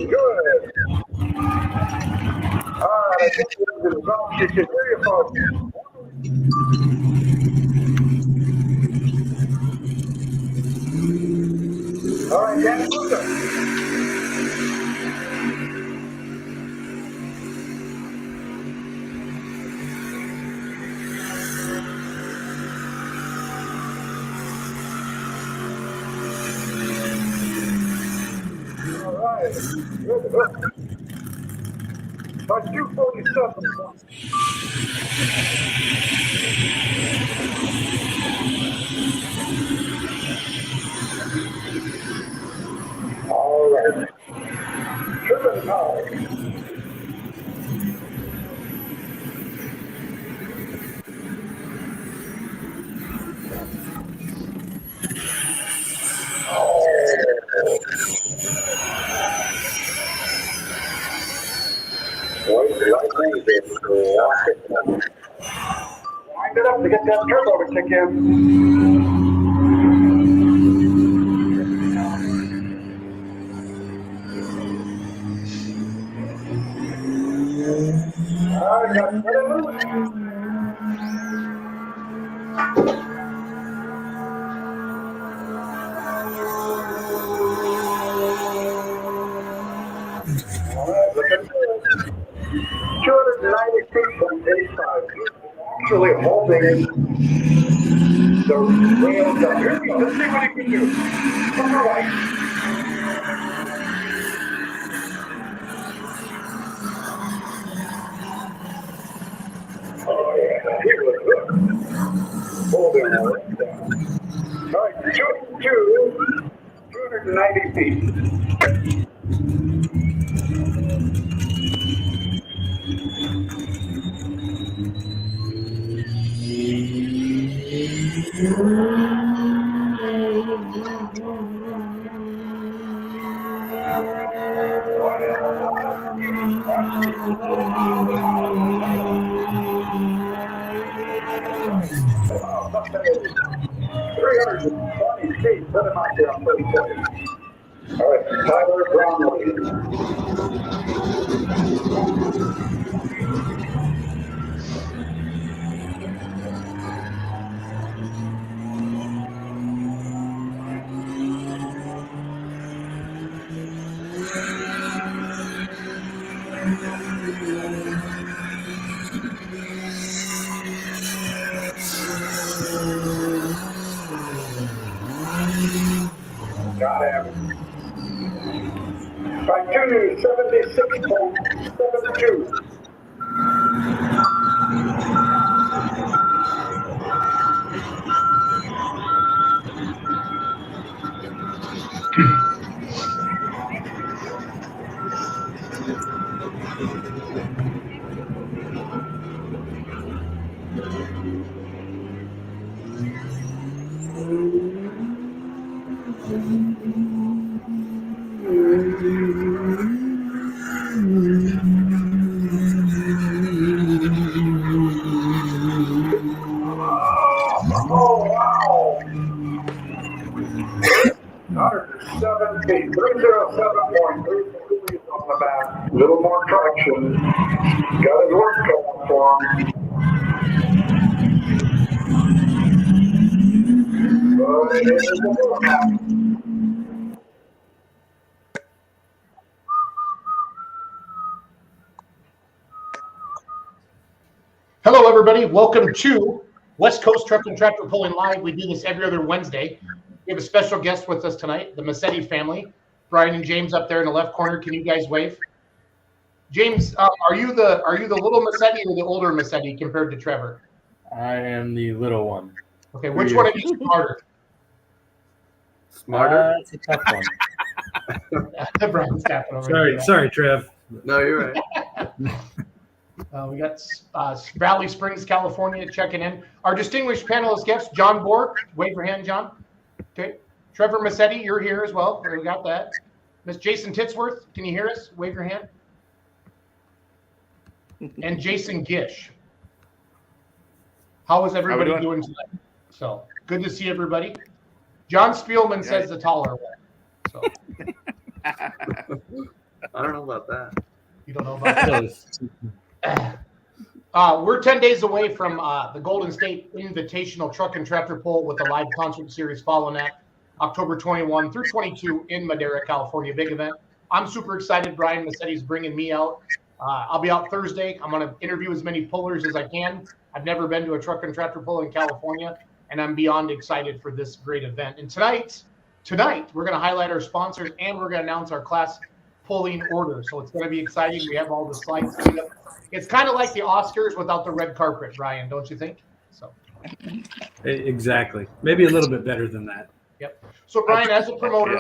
Good. All right, I think we're going to you should hear your folks. All right, Dan, all right. Good. About 247. All right. Tripping high. Wind it up to get that turbo to kick in. All right, got it moving. All right, looking good. 290 feet from baseline. Actually holding the rails up. Here we go. Let's see what he can do. Come on, right. Oh, yeah. He was good. Holding right down. All right, 290 feet. Feet, put him out there on 30 seconds. All right, Tyler Brown. Got him. By 276.72. Oh, wow. 107 feet, 307.3 on the back. A little more traction. Got his work going for him. But it is a little now. Hello, everybody. Welcome to West Coast Truck and Tractor Pulling Live. We do this every other Wednesday. We have a special guest with us tonight, the Massetti family. Brian and James up there in the left corner. Can you guys wave? James, are you the little Massetti or the older Massetti compared to Trevor? I am the little one. Okay, which one of you is smarter? Smarter? That's a tough one. Brian's tapping over. Sorry, Trev. No, you're right. We got Valley Springs, California, checking in. Our distinguished panelist guest, John Bork. Wave your hand, John. Okay. Trevor Massetti, you're here as well. We got that. Miss Jason Titsworth, can you hear us? Wave your hand. And Jason Gish. How is everybody doing tonight? So good to see everybody. John Spielman says the taller one. So. I don't know about that. You don't know about that? We're 10 days away from the Golden State Invitational Truck and Tractor Pull with a live concert series following that, October 21 through 22 in Madera, California. Big event. I'm super excited. Brian Massetti's bringing me out. I'll be out Thursday. I'm going to interview as many pullers as I can. I've never been to a truck and tractor pull in California, and I'm beyond excited for this great event. And tonight, we're going to highlight our sponsors, and we're going to announce our class pulling order. So it's going to be exciting. We have all the slides queued up. It's kind of like the Oscars without the red carpet, Brian, don't you think? So exactly. Maybe a little bit better than that. Yep. So Brian, as a promoter,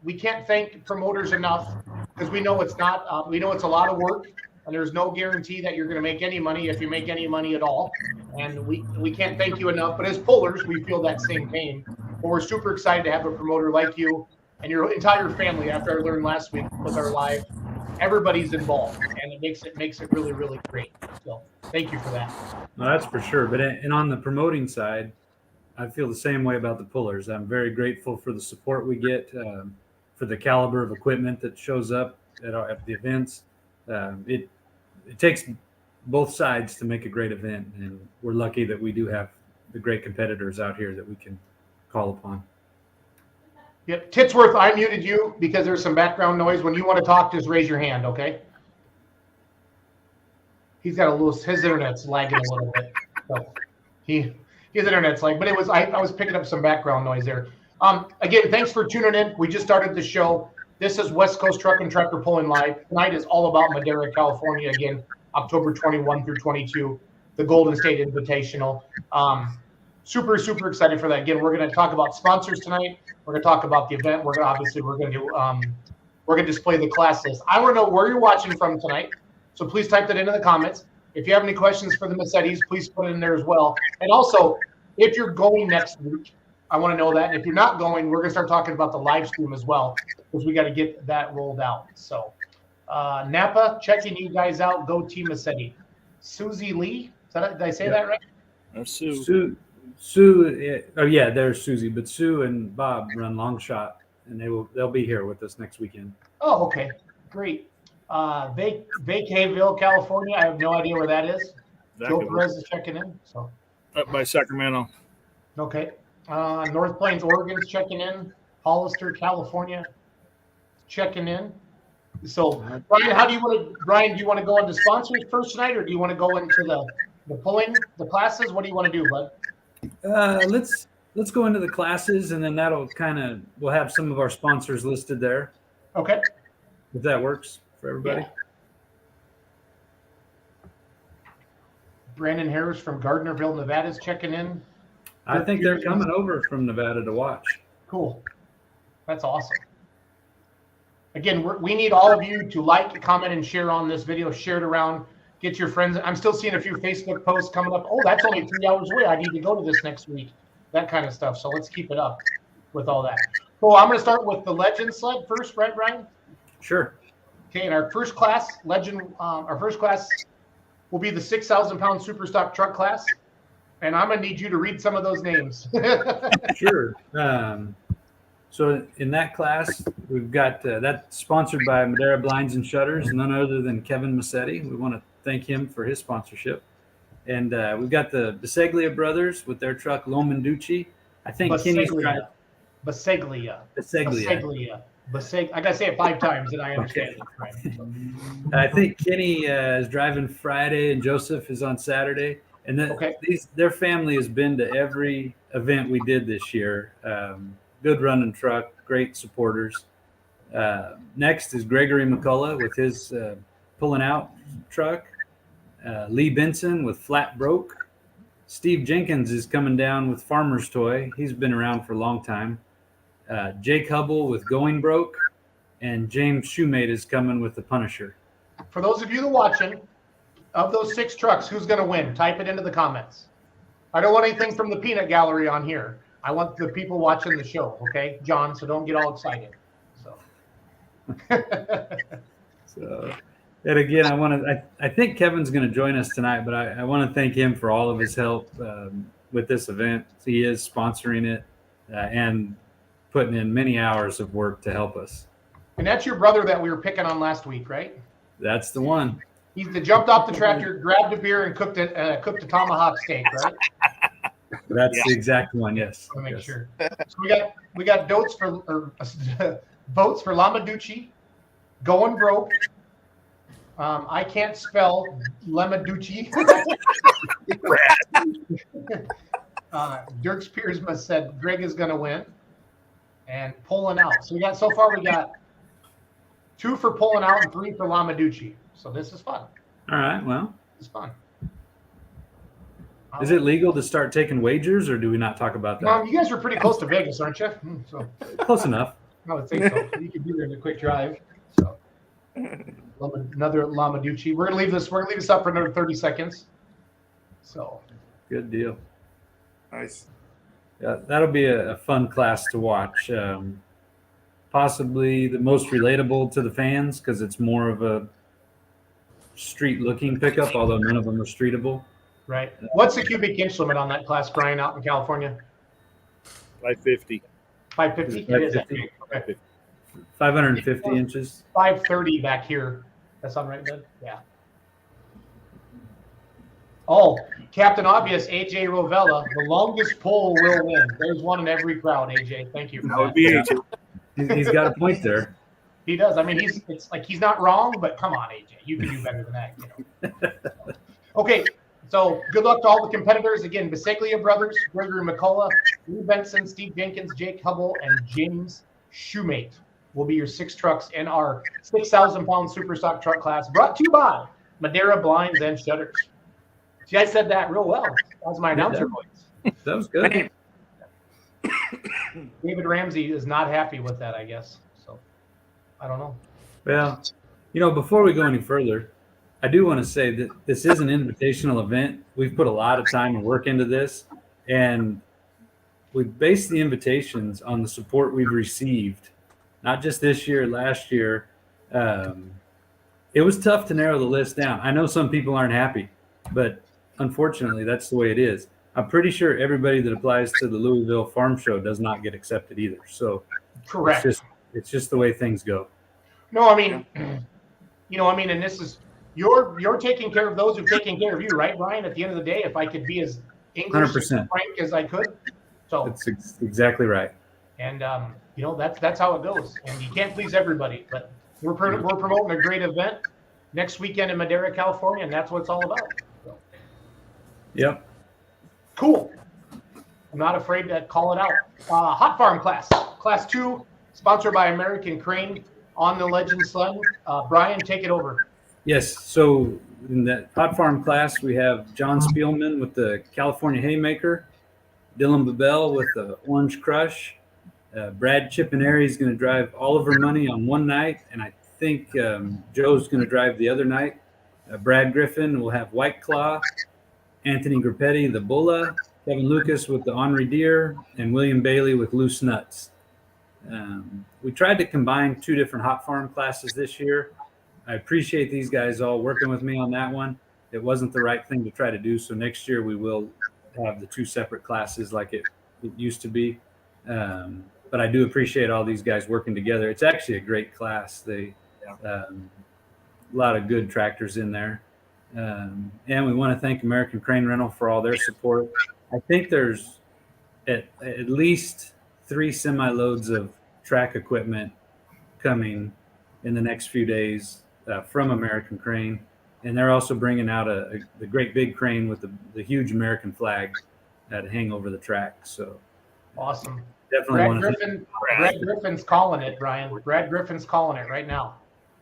we can't thank promoters enough because we know it's not. We know it's a lot of work, and there's no guarantee that you're going to make any money if you make any money at all. And we can't thank you enough. But as pullers, we feel that same pain. But we're super excited to have a promoter like you and your entire family. After I learned last week with our live, everybody's involved, and it makes it really, really great. So thank you for that. No, that's for sure. But and on the promoting side, I feel the same way about the pullers. I'm very grateful for the support we get, for the caliber of equipment that shows up at the events. It takes both sides to make a great event, and we're lucky that we do have the great competitors out here that we can call upon. Yep. Titsworth, I muted you because there's some background noise. When you want to talk, just raise your hand, okay? He's got his internet's lagging a little bit. So his internet's lagging, but I was picking up some background noise there. Again, thanks for tuning in. We just started the show. This is West Coast Truck and Tractor Pulling Live. Tonight is all about Madera, California. Again, October 21 through 22, the Golden State Invitational. Super, super excited for that. Again, we're going to talk about sponsors tonight. We're going to talk about the event. We're going to display the class list. I want to know where you're watching from tonight, so please type that into the comments. If you have any questions for the Massettis, please put it in there as well. And also, if you're going next week, I want to know that. And if you're not going, we're going to start talking about the live stream as well, because we got to get that rolled out. So, Napa, checking you guys out. Go Team Massetti. Susie Lee, did I say that right? Or Sue. Sue, oh yeah, there's Susie, but Sue and Bob run Long Shot, and they'll be here with us next weekend. Oh, okay, great. Vacaville, California. I have no idea where that is. Joe Perez is checking in. So Up by Sacramento. okay. North Plains, Oregon's checking in. Hollister, California, checking in. So Brian, do you want to go into sponsors first tonight, or do you want to go into the pulling the classes? What do you want to do, bud? Let's go into the classes, and then we'll have some of our sponsors listed there. Okay. If that works for everybody. Yeah. Brandon Harris from Gardnerville, Nevada is checking in. I think they're coming over from Nevada to watch. Cool. That's awesome. Again, we need all of you to like, comment, and share on this video. Share it around. Get your friends. I'm still seeing a few Facebook posts coming up. Oh, that's only 3 hours away. I need to go to this next week. That kind of stuff. So let's keep it up with all that. Cool. I'm going to start with the Legend Sled first, right, Brian? Sure. Okay. And our first class, will be the 6,000-pound super stock truck class. And I'm going to need you to read some of those names. Sure. So in that class, we've got that's sponsored by Madera Blinds and Shutters, none other than Kevin Massetti. We want to thank him for his sponsorship. And we've got the Biseglia brothers with their truck Lomanducci. I think Kenny's got Biseglia. I got to say it 5 times and I understand it. Right. So. I think Kenny is driving Friday and Joseph is on Saturday. And then their family has been to every event we did this year. Good running truck, great supporters. Next is Gregory McCullough with his pulling out truck. Lee Benson with Flat Broke. Steve Jenkins is coming down with Farmer's Toy. He's been around for a long time. Jake Hubble with Going Broke. And James Shoemate is coming with the Punisher. For those of you that are watching, of those 6 trucks, who's going to win? Type it into the comments. I don't want anything from the peanut gallery on here. I want the people watching the show, okay, John? So don't get all excited. So, and again, I think Kevin's going to join us tonight, but I want to thank him for all of his help with this event. He is sponsoring it and putting in many hours of work to help us. And that's your brother that we were picking on last week, right? That's the one. He's jumped off the tractor, grabbed a beer, and cooked a tomahawk steak, right? That's the exact one. Yes. I want to make Yes. sure. So we got votes for Lamaducci, Going Broke. I can't spell Lamaducci. Dirk Spearsma said Greg is going to win, and pulling out. So we got 2 for pulling out and 3 for Lamaducci. So this is fun. All right. Well, It's fun. is it legal to start taking wagers, or do we not talk about that? You guys were pretty close to Vegas, aren't you? So Close enough. I would think so. You could be there in a quick drive. So another Lamaducci. We're gonna leave this up for another 30 seconds. So Good deal. Nice. Yeah, that'll be a fun class to watch. Possibly the most relatable to the fans because it's more of a street-looking pickup, although none of them are streetable. right. What's the cubic inch limit on that class, Brian, out in California? 550. 550? It is that big. Okay. 550 inches. 530 back here. That sound right, bud? Yeah. Oh, Captain Obvious, AJ Rovella, the longest pole will win. There's one in every crowd, AJ. Thank you for That would be AJ. He's got a point there. He does. I mean, it's like he's not wrong, but come on, AJ, you can do better than that. You know. Okay, so good luck to all the competitors. Again, Biseglia brothers, Gregory McCullough, Lou Benson, Steve Jenkins, Jake Hubble, and James Shoemate will be your 6 trucks in our 6,000-pound super stock truck class, brought to you by Madeira Blinds and Shutters. See, I said that real well. That was my announcer voice. That was good. David Ramsey is not happy with that, I guess. So, I don't know. Well, before we go any further, I do want to say that this is an invitational event. We've put a lot of time and work into this, and we've based the invitations on the support we've received, not just this year, last year. It was tough to narrow the list down. I know some people aren't happy, but unfortunately, that's the way it is. I'm pretty sure everybody that applies to the Louisville Farm Show does not get accepted either. So Correct. It's just the way things go. No, I mean, and this is you're taking care of those who've taken care of you, right, Brian? At the end of the day, if I could be as English 100%. and frank as I could, so That's exactly right. and that's how it goes. And you can't please everybody, but we're promoting a great event next weekend in Madeira, California, and that's what it's all about. So, Yep. cool. I'm not afraid to call it out. Hot Farm class 2, sponsored by American Crane on the Legend Sled. Brian, take it over. Yes. So in that hot farm class, we have John Spielman with the California Haymaker, Dylan Babel with the Orange Crush, Brad Chipineri is going to drive Oliver Money on one night, and I think Joe's going to drive the other night. Brad Griffin will have White Claw, Anthony Grappetti, the Bulla, Kevin Lucas with the Henri Deer, and William Bailey with Loose Nuts. We tried to combine 2 different hot farm classes this year. I appreciate these guys all working with me on that one. It wasn't the right thing to try to do, so next year we will have the 2 separate classes like it used to be. But I do appreciate all these guys working together. It's actually a great class. A lot of good tractors in there. And we want to thank American Crane Rental for all their support. I think there's at least 3 semi-loads of track equipment coming in the next few days from American Crane. And they're also bringing out the great big crane with the huge American flag to hang over the track. So Awesome. definitely Brad Griffin's calling it, Brian. Brad Griffin's calling it right now.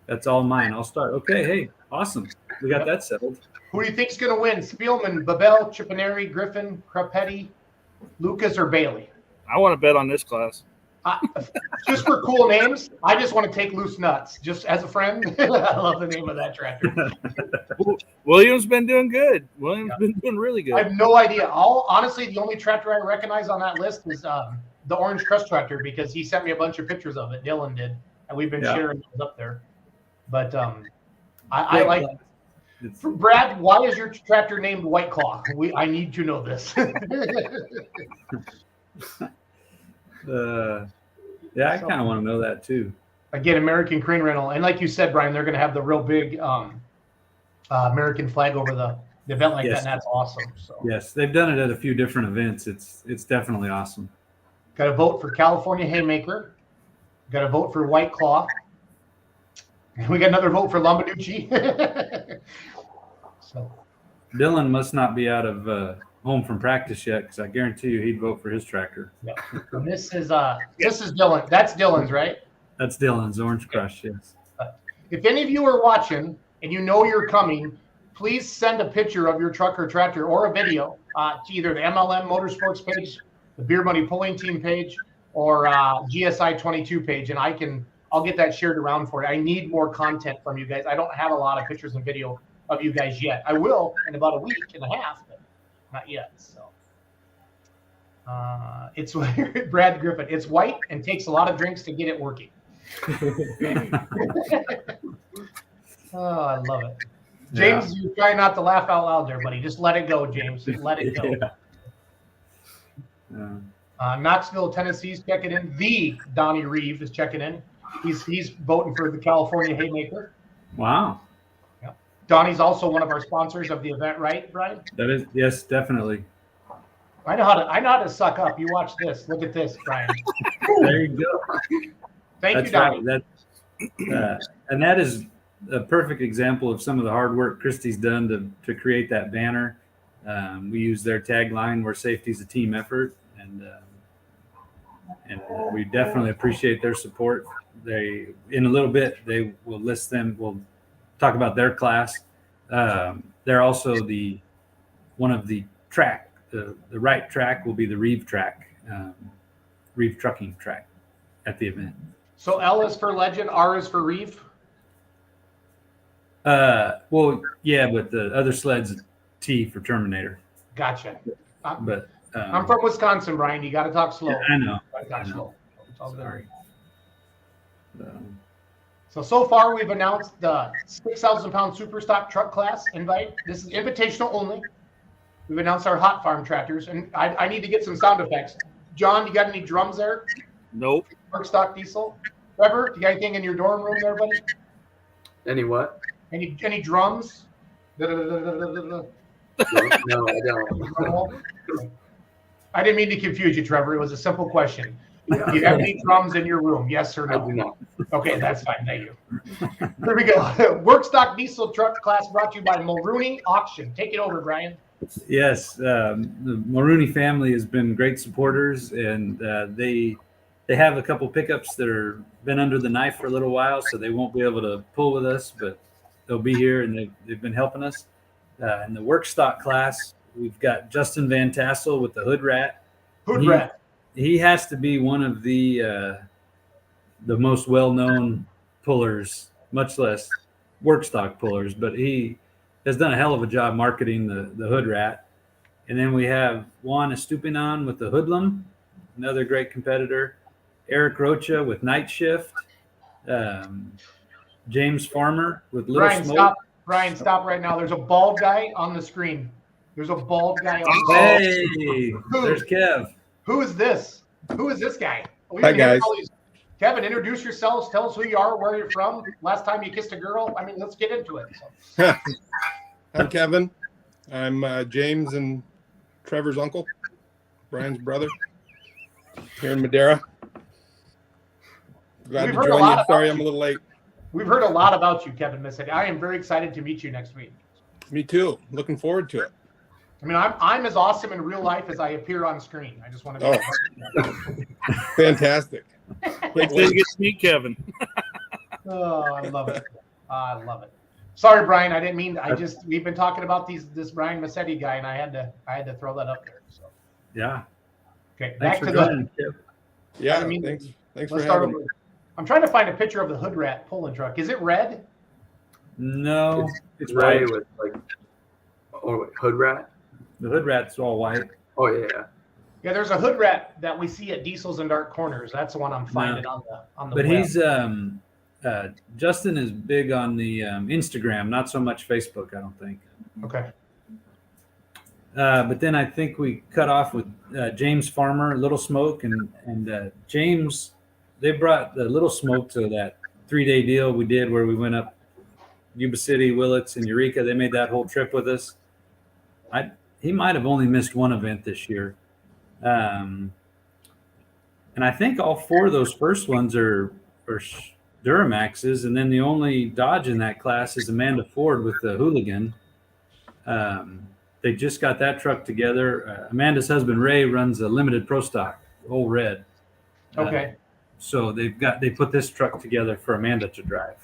That's all mine. I'll start. Okay. Hey, awesome. We got that settled. Who do you think's going to win? Spielman, Babel, Chipineri, Griffin, Crappetti, Lucas, or Bailey? I want to bet on this class. Just for cool names, I just want to take Loose Nuts. Just as a friend, I love the name of that tractor. William's been doing good. William's been doing really good. I have no idea. Honestly, the only tractor I recognize on that list is the Orange Crush tractor because he sent me a bunch of pictures of it. Dylan did, and we've been sharing those up there. But I like Brad. Why is your tractor named White Claw? I need to know this. Yeah, I kind of want to know that too. again, American Crane Rental. And like you said, Brian, they're going to have the real big American flag over the event like that, and that's awesome. So yes, they've done it at a few different events. It's definitely awesome. Got to vote for California Haymaker. Got to vote for White Claw. We got another vote for Lambanucci. So Dylan must not be out of home from practice yet, because I guarantee you he'd vote for his tractor. yeah. And this is Dylan. That's Dylan's, right? That's Dylan's Orange Crush. Yes. If any of you are watching and you know you're coming, please send a picture of your truck or tractor or a video to either the MLM Motorsports page, the Beer Money Pulling Team page, or GSI 22 page, and I'll get that shared around for you. I need more content from you guys. I don't have a lot of pictures and video of you guys yet. I will in about a week and a half, but not yet. So it's Brad Griffin. It's white and takes a lot of drinks to get it working. Oh, I love it. James, you try not to laugh out loud there, buddy. Just let it go, James. Just let it go. Knoxville, Tennessee's checking in. The Donnie Reeve is checking in. He's voting for the California Haymaker. Wow. Yeah. Donnie's also one of our sponsors of the event, right, Brian? That is, yes, definitely. I know how to suck up. You watch this. Look at this, Brian. There you go. Thank you, Donnie. Right. And that is a perfect example of some of the hard work Christy's done to create that banner. We use their tagline, where safety's a team effort, and we definitely appreciate their support. They, in a little bit, they will list them. We'll talk about their class. They're also one of the track. The right track will be the Reeve track, Reeve trucking track at the event. So L is for Legend, R is for Reeve. Well, yeah, but the other Sled's T for Terminator. Gotcha. But I'm from Wisconsin, Brian. You got to talk slow. I know. Talk slow. It's all Sorry. good. So far, we've announced the 6,000-pound super stock truck class invite. This is invitational only. We've announced our hot farm tractors, and I need to get some sound effects. John, you got any drums there? Nope. Work stock diesel. Trevor, you got anything in your dorm room there, buddy? Any what? Any drums? No, I don't. I didn't mean to confuse you, Trevor. It was a simple question. Do you have any drums in your room? Yes or no? I do not. Okay, that's fine. Thank you. Here we go. Work stock diesel truck class brought to you by Mulrooney Auction. Take it over, Brian. Yes, the Mulrooney family has been great supporters, and they have a couple pickups that are been under the knife for a little while, so they won't be able to pull with us, but they'll be here, and they've been helping us. In the work stock class, we've got Justin Van Tassel with the Hood Rat. He has to be one of the most well-known pullers, much less work stock pullers, but he has done a hell of a job marketing the Hood Rat. And then we have Juan Estupinan with the Hoodlum, another great competitor. Eric Rocha with Night Shift. James Farmer with Little Smoke. Brian, stop right now. There's a bald guy on the screen. There's a bald guy on the screen. Hey, there's Kev. Who is this? Who is this guy? Hi, guys. Kevin, introduce yourselves. Tell us who you are, where you're from. Last time you kissed a girl. I mean, let's get into it. So. I'm Kevin. I'm James and Trevor's uncle, Brian's brother, here in Madera. Glad to join you. Sorry I'm a little late. We've heard a lot about you, Kevin Massetti. I am very excited to meet you next week. Me too. Looking forward to it. I mean, I'm as awesome in real life as I appear on screen. I just want to. Fantastic. Wait till you get to meet Kevin. Oh, I love it. I love it. Sorry, Brian. I didn't mean. We've been talking about this Brian Massetti guy, and I had to throw that up there. So. Yeah. Okay. Thanks Back to for joining, Kev. Yeah. I mean, thanks for having me. I'm trying to find a picture of the Hood Rat pulling truck. Is it red? No, it's white with Hood Rat. The Hood Rat's all white. Oh yeah. Yeah, there's a Hood Rat that we see at Diesels and Dark Corners. That's the one I'm finding on the. But web. he's Justin is big on the Instagram, not so much Facebook, I don't think. Okay. But then I think we cut off with James Farmer, Little Smoke, and James. They brought the Little Smoke to that 3-day deal we did where we went up Yuba City, Willits, and Eureka. They made that whole trip with us. He might have only missed one event this year. And I think all 4 of those first ones are Duramaxes, and then the only Dodge in that class is Amanda Ford with the Hooligan. They just got that truck together. Amanda's husband Ray runs a limited pro stock, Old Red. Okay. So they put this truck together for Amanda to drive.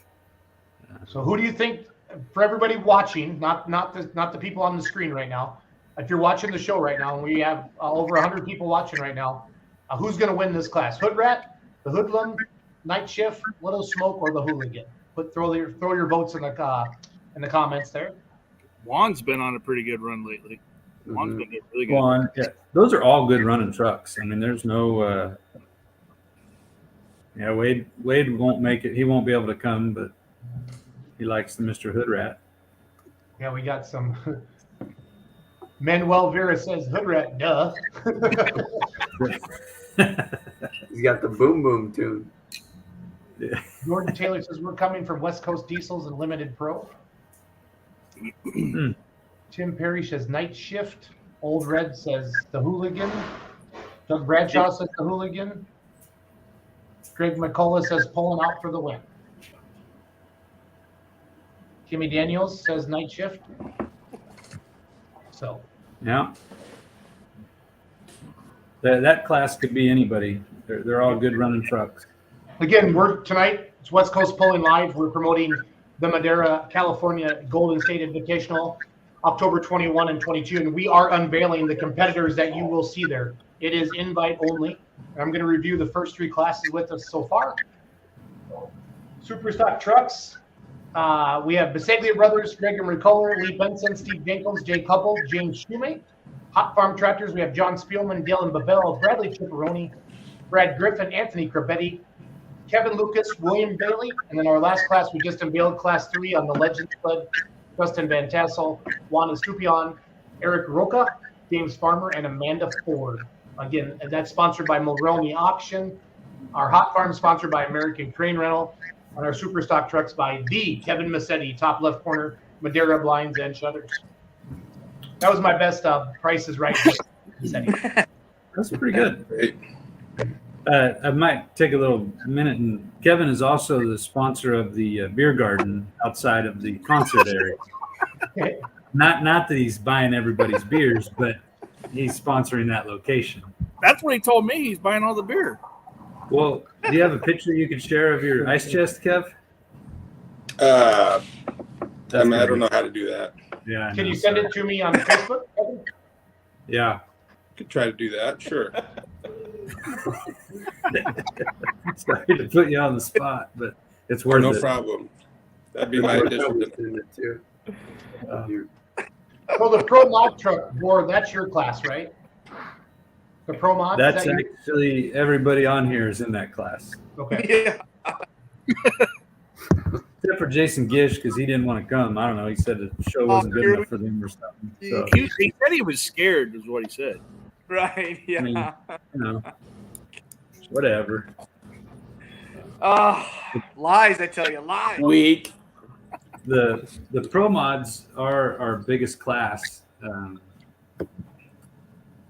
So who do you think, for everybody watching, not the people on the screen right now, if you're watching the show right now, and we have over 100 people watching right now, who's going to win this class? Hood Rat, the Hoodlum, Night Shift, Little Smoke, or the Hooligan? Throw your votes in the comments there. Juan's been on a pretty good run lately. Juan's been doing really good. Juan, yeah, those are all good running trucks. I mean, there's no. Wade won't make it. He won't be able to come, but he likes the Mr. Hood Rat. Yeah, we got some. Manuel Vera says Hood Rat, duh. He's got the boom boom tune. Yeah. Jordan Taylor says we're coming from West Coast Diesels and Limited Pro. Tim Parrish says Night Shift. Old Red says the Hooligan. Doug Bradshaw says the Hooligan. Greg McCullough says pulling out for the win. Kimmy Daniels says Night Shift. So Yeah. That class could be anybody. They're all good running trucks. again, it's West Coast Pulling Live. We're promoting the Madera, California Golden State Invitational, October 21 and 22, and we are unveiling the competitors that you will see there. It is invite only. I'm going to review the first 3 classes with us so far. Superstock trucks. We have Biseglia Brothers, Greg and Ricola, Lee Benson, Steve Jenkins, Jay Couple, James Shumate. Hot Farm Tractors, we have John Spielman, Dylan Babel, Bradley Chipperoni, Brad Griffin, Anthony Crabetti, Kevin Lucas, William Bailey, and then our last class we just unveiled, Class 3 on the Legends Sled, Justin Van Tassel, Juan Estupion, Eric Roca, James Farmer, and Amanda Ford. Again, and that's sponsored by Mulroney Auction. Our Hot Farm sponsored by American Crane Rental, and our Superstock trucks by the Kevin Massetti, top left corner, Madera blinds and shutters. That was my best prices right. That's pretty good. I might take a little minute, and Kevin is also the sponsor of the beer garden outside of the concert area. Okay. Not that he's buying everybody's beers, but he's sponsoring that location. That's what he told me. He's buying all the beer. Well, do you have a picture you could share of your ice chest, Kev? I don't know how to do that. Yeah. Can you send it to me on Facebook, Kevin? Yeah. Could try to do that. Sure. Sorry to put you on the spot, but it's worth No it. problem. That'd be my addition. So the Pro Mod truck, War, that's your class, right? The Pro Mod? That's actually everybody on here is in that class. Okay. Yeah. Except for Jason Gish, because he didn't want to come. I don't know. He said the show wasn't good enough for them or something. So, He said he was scared, is what he said. Right. Yeah. I mean, whatever. Lies, I tell you, lies. Weak. The pro mods are our biggest class.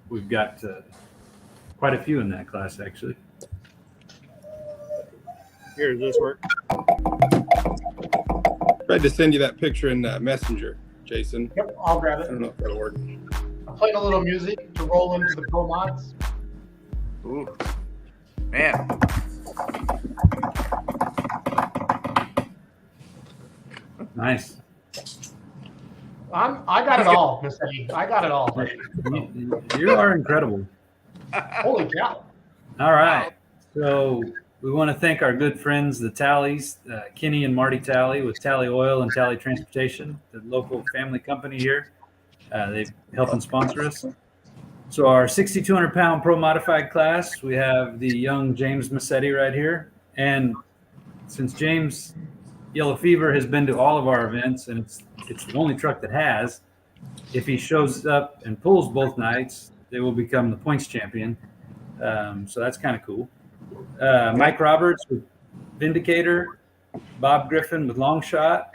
We've got quite a few in that class, actually. Here, does this work? Tried to send you that picture in Messenger, Jason. Yep, I'll grab I it. don't know if that'll work. I'm playing a little music to roll into the Pro Mods. Ooh, man. Nice. I got it all, Miss Eddie. I got it all. You are incredible. Holy cow. All right. So we want to thank our good friends, the Tallies, Kenny and Marty Talley with Talley Oil and Talley Transportation, the local family company here. They help and sponsor us. So our 6,200-pound pro modified class, we have the young James Massetti right here. And since James Yellow Fever has been to all of our events, and it's the only truck that has, if he shows up and pulls both nights, they will become the points champion. So that's kind of cool. Mike Roberts with Vindicator, Bob Griffin with Long Shot,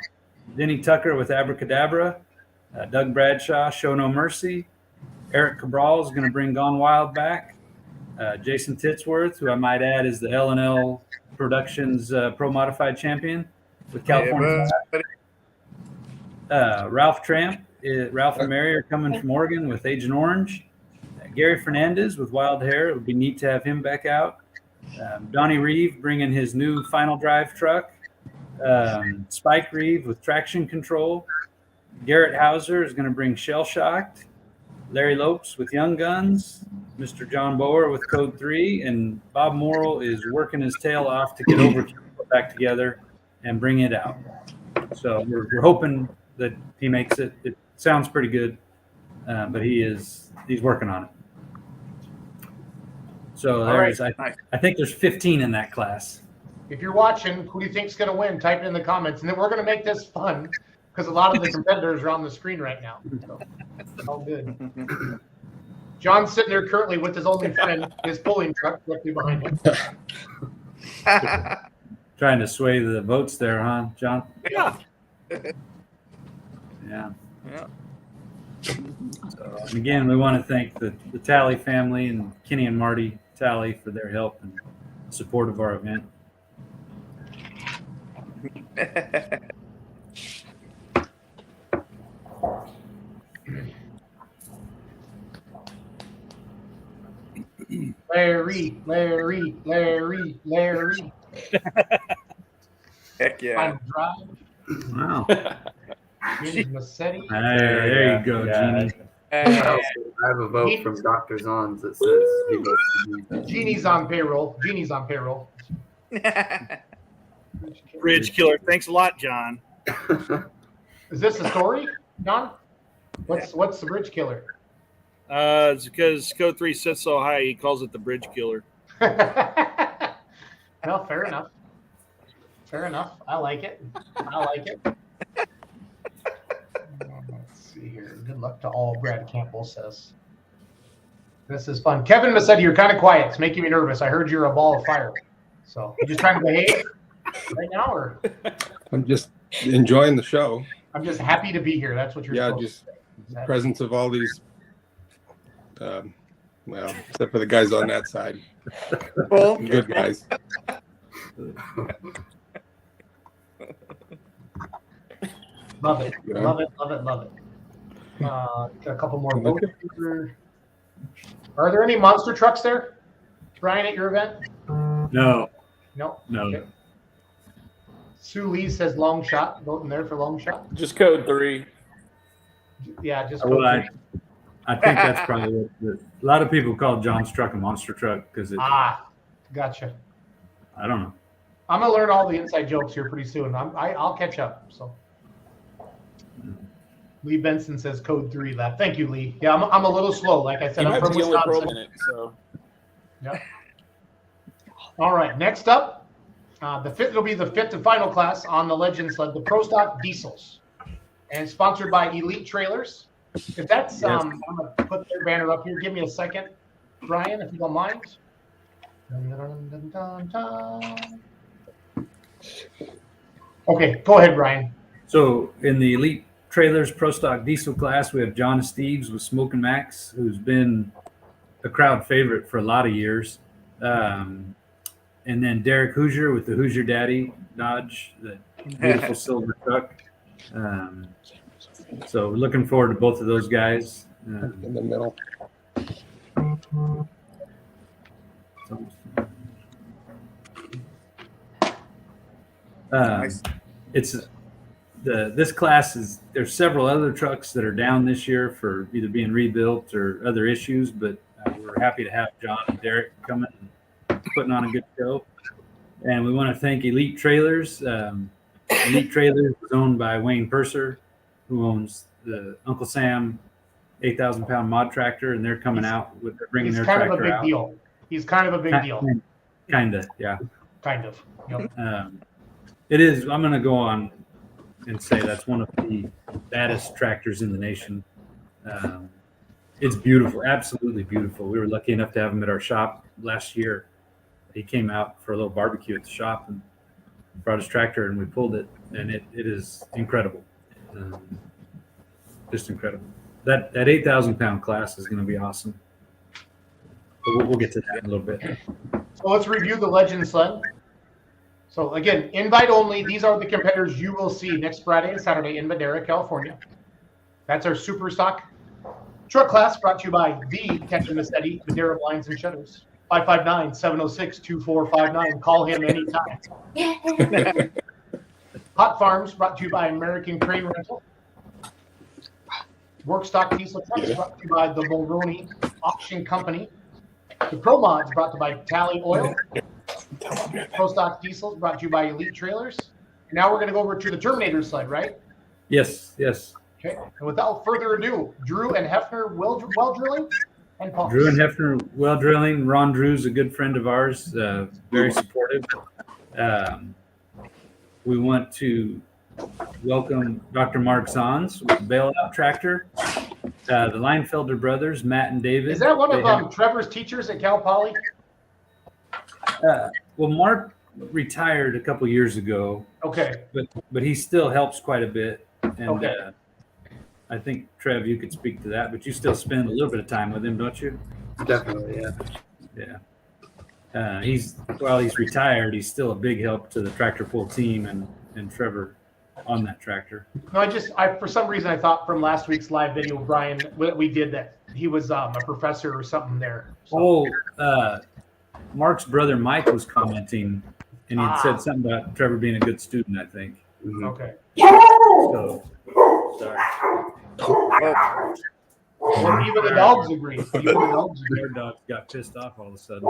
Denny Tucker with Abracadabra, Doug Bradshaw, Show No Mercy. Eric Cabral is going to bring Gone Wild back. Jason Titsworth, who I might add is the L&L Productions Pro Modified Champion with California. Ralph Tramp, Ralph and Mary are coming from Oregon with Agent Orange. Gary Fernandez with Wild Hair. It would be neat to have him back out. Donnie Reeve bringing his new Final Drive truck. Spike Reeve with Traction Control. Garrett Hauser is going to bring Shell Shocked. Larry Lopes with Young Guns. Mr. John Bower with Code 3. And Bob Morrill is working his tail off to get over back together and bring it out. So we're hoping that he makes it. It sounds pretty good, but he's working on it. So there's, I think there's 15 in that class. If you're watching, who do you think's going to win? Type it in the comments, and then we're going to make this fun because a lot of the competitors are on the screen right now. So, all good. John's sitting there currently with his only friend, his pulling truck directly behind him. Trying to sway the votes there, huh, John? Yeah. Yeah. Yeah. So, and again, we want to thank the Talley family and Kenny and Marty Talley for their help and support of our event. Larry. Heck yeah. Final Drive. Wow. Here's Massetti. There you go, Jeannie. I have a vote from Dr. Zons that says he votes for me. Jeannie's on payroll. Bridge Killer. Thanks a lot, John. Is this a story, John? What's the bridge killer? It's because Code 3 sits so high, he calls it the Bridge Killer. Well, fair enough. I like it. Let's see here. Good luck to all, Brad Campbell says. This is fun. Kevin Massetti, you're kind of quiet. It's making me nervous. I heard you're a ball of fire. So you just trying to behave right now, or? I'm just enjoying the show. I'm just happy to be here. That's what you're supposed just to say. presence of all these well, except for the guys on that side. Well, Good guys. Love it. Yeah. Love it. Got a couple more votes here. Are there any monster trucks there, Brian, at your event? No. No. No. Sue Lee says long shot. Voting there for long shot. Just Code 3. Yeah, just Well, vote for I think that's probably what a lot of people call John's truck a monster truck because it. Gotcha. I don't know. I'm gonna learn all the inside jokes here pretty soon. I'll catch up. So. Lee Benson says Code 3 lap. Thank you, Lee. Yeah, I'm a little slow. Like I said, You I'm might from be the only pro Wisconsin. in it, so. Yep. All right, next up, it'll be the fifth and final class on the Legend Sled, the Pro Stock Diesels, and sponsored by Elite Trailers. If that's, Yes. I'm gonna put their banner up here. Give me a second, Brian, if you don't mind. Okay, go ahead, Brian. So in the Elite Trailers Pro Stock Diesel class, we have John Steves with Smokin' Max, who's been a crowd favorite for a lot of years. And then Derek Hoosier with the Hoosier Daddy Dodge, the beautiful silver truck. So we're looking forward to both of those guys. In the middle. Nice. It's this class is there's several other trucks that are down this year for either being rebuilt or other issues, but we're happy to have John and Derek coming and putting on a good show. And we want to thank Elite Trailers. Elite Trailers is owned by Wayne Purser, who owns the Uncle Sam 8,000-pound mod tractor, and they're coming out with bringing their tractor out. He's kind of a big deal. He's kind of a big deal. Kind of, yeah. Kind of. Yep. It is. I'm going to go on and say that's one of the baddest tractors in the nation. It's beautiful, absolutely beautiful. We were lucky enough to have him at our shop last year. He came out for a little barbecue at the shop, and brought his tractor, and we pulled it, and it is incredible. Just incredible. That 8,000-pound class is going to be awesome. But we'll get to that in a little bit. So let's review the Legend Sled. So again, invite only. These are the competitors you will see next Friday and Saturday in Madera, California. That's our super stock truck class, brought to you by the Captain Massetti, Madera Blinds and Shutters. 559-706-2459. Call him anytime. Hot Farms, brought to you by American Crane Rental. Workstock Diesel Trucks, brought to you by the Mulroney Auction Company. The Pro Mods, brought to you by Tally Oil. Pro Stock Diesels, brought to you by Elite Trailers. And now we're going to go over to the Terminator Sled, right? Yes. Okay. And without further ado, Drew and Hefner well drilling and pumps. Drew and Hefner well drilling. Ron Drew's a good friend of ours, very supportive. We want to welcome Dr. Mark Zons with the Bailout Tractor. The Leinfelder brothers, Matt and David. Is that one of Trevor's teachers at Cal Poly? Well, Mark retired a couple years ago. Okay. But he still helps quite a bit. And okay. I think, Trev, you could speak to that, but you still spend a little bit of time with him, don't you? Definitely, yeah. While he's retired, he's still a big help to the tractor pull team and Trevor on that tractor. No, I for some reason I thought from last week's live video, Brian, we did that he was a professor or something there. So. Mark's brother Mike was commenting, and he said something about Trevor being a good student, I think. Mm-hmm. Okay. So, sorry. Well, even the dogs agree. Their dogs got pissed off all of a sudden.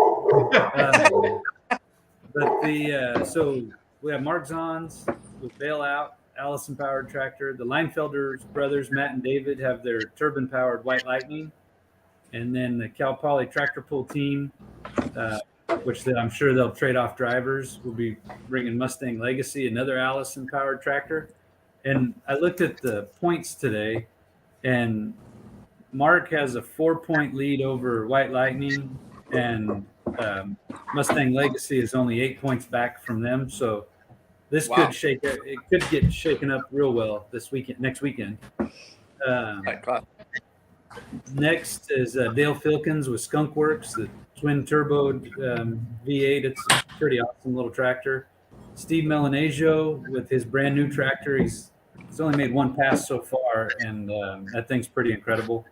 So we have Mark Zons with Bailout, Allison powered tractor. The Leinfelder brothers, Matt and David, have their turbine powered White Lightning. And then the Cal Poly tractor pull team, which I'm sure they'll trade off drivers, will be bringing Mustang Legacy, another Allison powered tractor. And I looked at the points today, and Mark has a 4-point lead over White Lightning, and Mustang Legacy is only 8 points back from them. So this could get shaken up real well next weekend. Next is Dale Filkins with Skunk Works, the twin turbo V8. It's a pretty awesome little tractor. Steve Milonagio with his brand new tractor. He's only made one pass so far, and that thing's pretty incredible.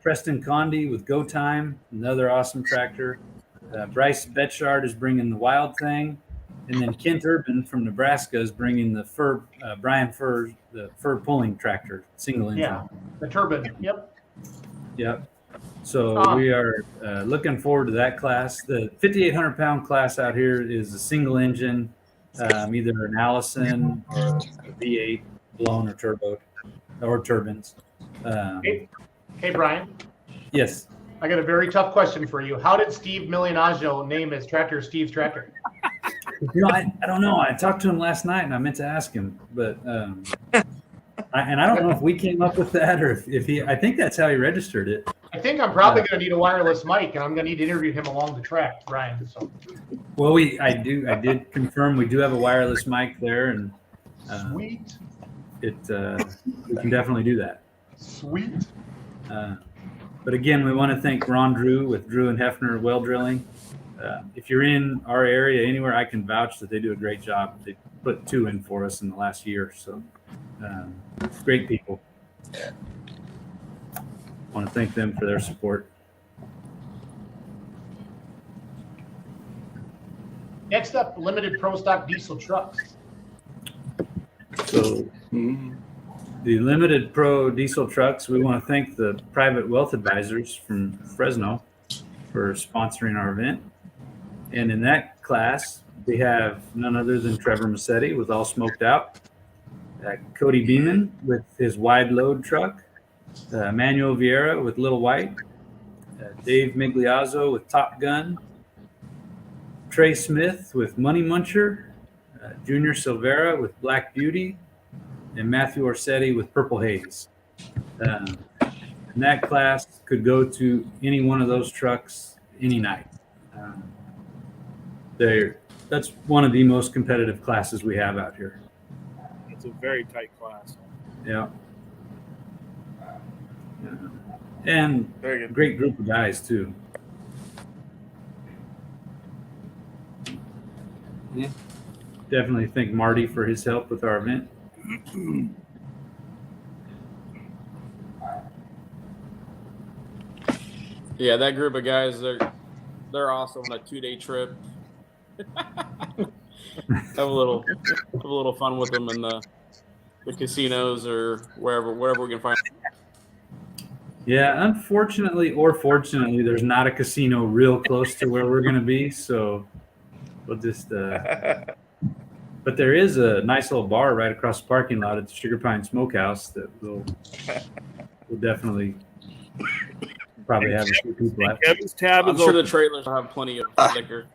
Preston Condi with Go Time, another awesome tractor. Bryce Betchard is bringing the Wild Thing, and then Kent Urban from Nebraska is bringing the Brian Furr, the Furr pulling tractor, single engine. Yeah, the turbine. Yep. So we are looking forward to that class. The 5,800-pound class out here is a single engine, either an Allison or a V8 blown or turbo or turbines. Hey, Brian. Yes. I got a very tough question for you. How did Steve Milonagio name his tractor Steve's Tractor? I don't know. I talked to him last night, and I meant to ask him, but I don't know if we came up with that or if he. I think that's how he registered it. I think I'm probably going to need a wireless mic, and I'm going to need to interview him along the track, Brian. So. Well, I did confirm we do have a wireless mic there, and sweet. We can definitely do that. Sweet. But again, we want to thank Ron Drew with Drew and Hefner Well Drilling. If you're in our area anywhere, I can vouch that they do a great job. They put 2 in for us in the last year, so great people. I want to thank them for their support. Next up, limited pro stock diesel trucks. So the limited pro diesel trucks, we want to thank the Private Wealth Advisors from Fresno for sponsoring our event. And in that class, we have none other than Trevor Massetti with All Smoked Out, Cody Beeman with his wide load truck, Manuel Vieira with Little White, Dave Migliazzo with Top Gun, Trey Smith with Money Muncher, Junior Silvera with Black Beauty, and Matthew Orsetti with Purple Haze. And that class could go to any one of those trucks any night. They're that's one of the most competitive classes we have out here. It's a very tight class. Yeah. And Very good. great group of guys too. Yeah. Definitely thank Marty for his help with our event. Yeah, that group of guys, they're awesome on a 2-day trip. have a little fun with them in the casinos or wherever we can find. Yeah, unfortunately or fortunately, there's not a casino real close to where we're going to be, so we'll just. But there is a nice little bar right across the parking lot at the Sugar Pine Smokehouse that we'll definitely probably have a few people at. Kevin's tab I'm is sure open. the trailers will have plenty of liquor.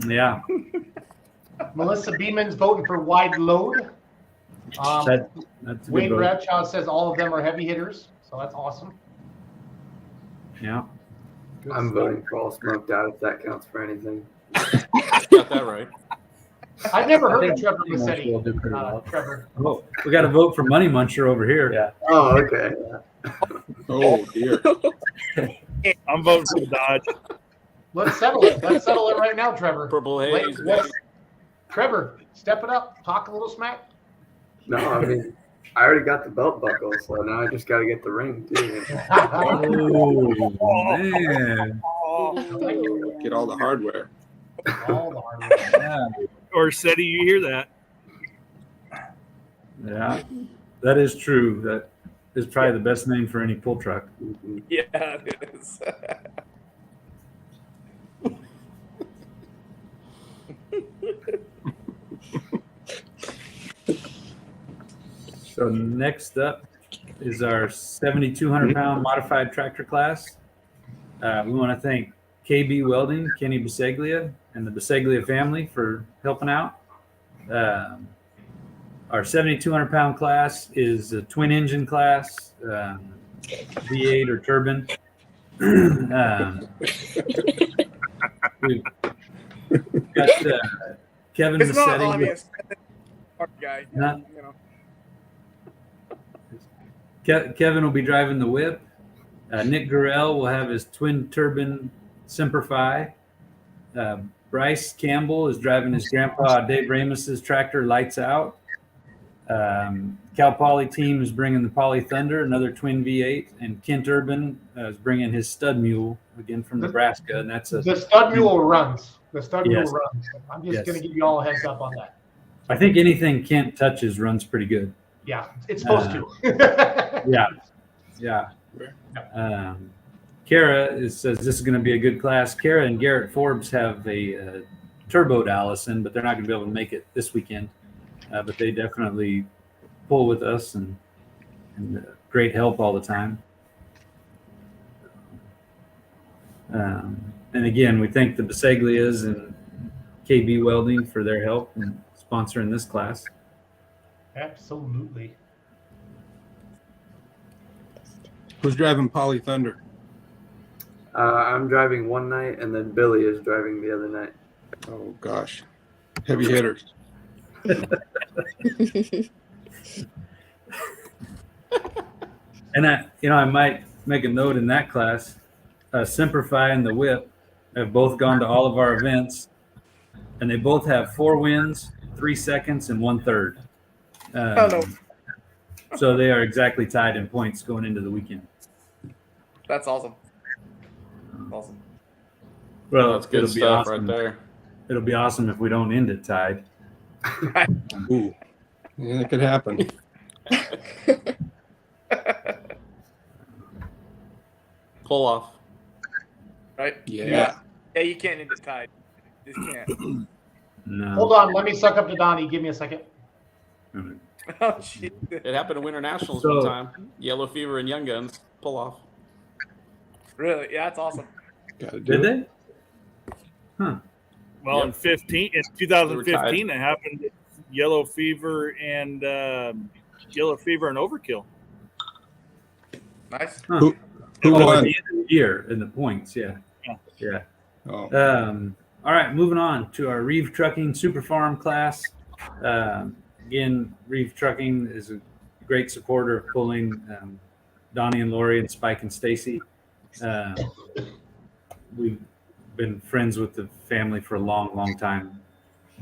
Yeah, Melissa Beeman's voting for wide load. that's a good Wayne vote. Bradshaw says all of them are heavy hitters, so that's awesome. Yeah. I'm voting for all smoked out if that counts for anything. Got that right. I've never heard I of think Trevor Money Muncher Massetti. will do pretty well. Trevor. Oh, we got a vote for Money Muncher over here. Yeah. Oh, okay. Oh dear. I'm voting for Dodge. Let's settle it. Let's settle it right now, Trevor. Purple haze. Let's- Trevor, step it up. Talk a little smack. No, I mean, I already got the belt buckle, so now I just got to get the ring too. Oh, man. Get all the hardware. All the hard work. Yeah. Or Seti, you hear that? Yeah, that is true. That is probably the best name for any pull truck. Yeah, it is. So next up is our 7,200 pound modified tractor class. We want to thank KB Welding, Kenny Biseglia, and the Biseglia family for helping out. Our 7,200 pound class is a twin engine class, V8 or turbine. We've got Kevin It's not Massetti. obvious. Hard guy. Huh? You know. Kevin will be driving the whip. Nick Gurrell will have his twin turbine Semperfi. Bryce Campbell is driving his grandpa Dave Ramos's tractor Lights Out. Cal Poly team is bringing the Poly Thunder, another twin V8, and Kent Urban is bringing his stud mule again from Nebraska, and that's The stud mule runs. The stud mule Yes. runs. I'm just Yes. going to give you all a heads up on that. I think anything Kent touches runs pretty good. Yeah, it's supposed to. Yeah. Kara says this is going to be a good class. Kara and Garrett Forbes have a turboed Allison, but they're not going to be able to make it this weekend. But they definitely pull with us and great help all the time. And again, we thank the Biseglias and KB Welding for their help in sponsoring this class. Absolutely. Who's driving Poly Thunder? I'm driving one night, and then Billy is driving the other night. Oh gosh, heavy hitters. And I might make a note in that class. Semperfi and the Whip have both gone to all of our events, and they both have 4 wins, 3 seconds, and 1/3. Oh, no. So they are exactly tied in points going into the weekend. That's awesome. Awesome. Well, That's good it'll be stuff awesome. right there. It'll be awesome if we don't end it tied. Ooh, yeah, it could happen. Pull off. Right? Yeah. Yeah, you can't end it tied. Just can't. No. Hold on. Let me suck up to Donnie. Give me a second. Oh, shit. It happened at Winter Nationals So- one time. Yellow Fever and Young Guns. Pull off. Really? Yeah, that's awesome. Gotta do Did it. they? Huh. Well, Yep. in 2015, it happened with Yellow Fever and Overkill. Nice. Huh. Who Oh, at won? the end of the year in the points, yeah. Yeah. Yeah. Oh, All right, moving on to our Reeve Trucking Super Farm class. Again, Reeve Trucking is a great supporter of pulling Donnie and Lori and Spike and Stacy. We've been friends with the family for a long time.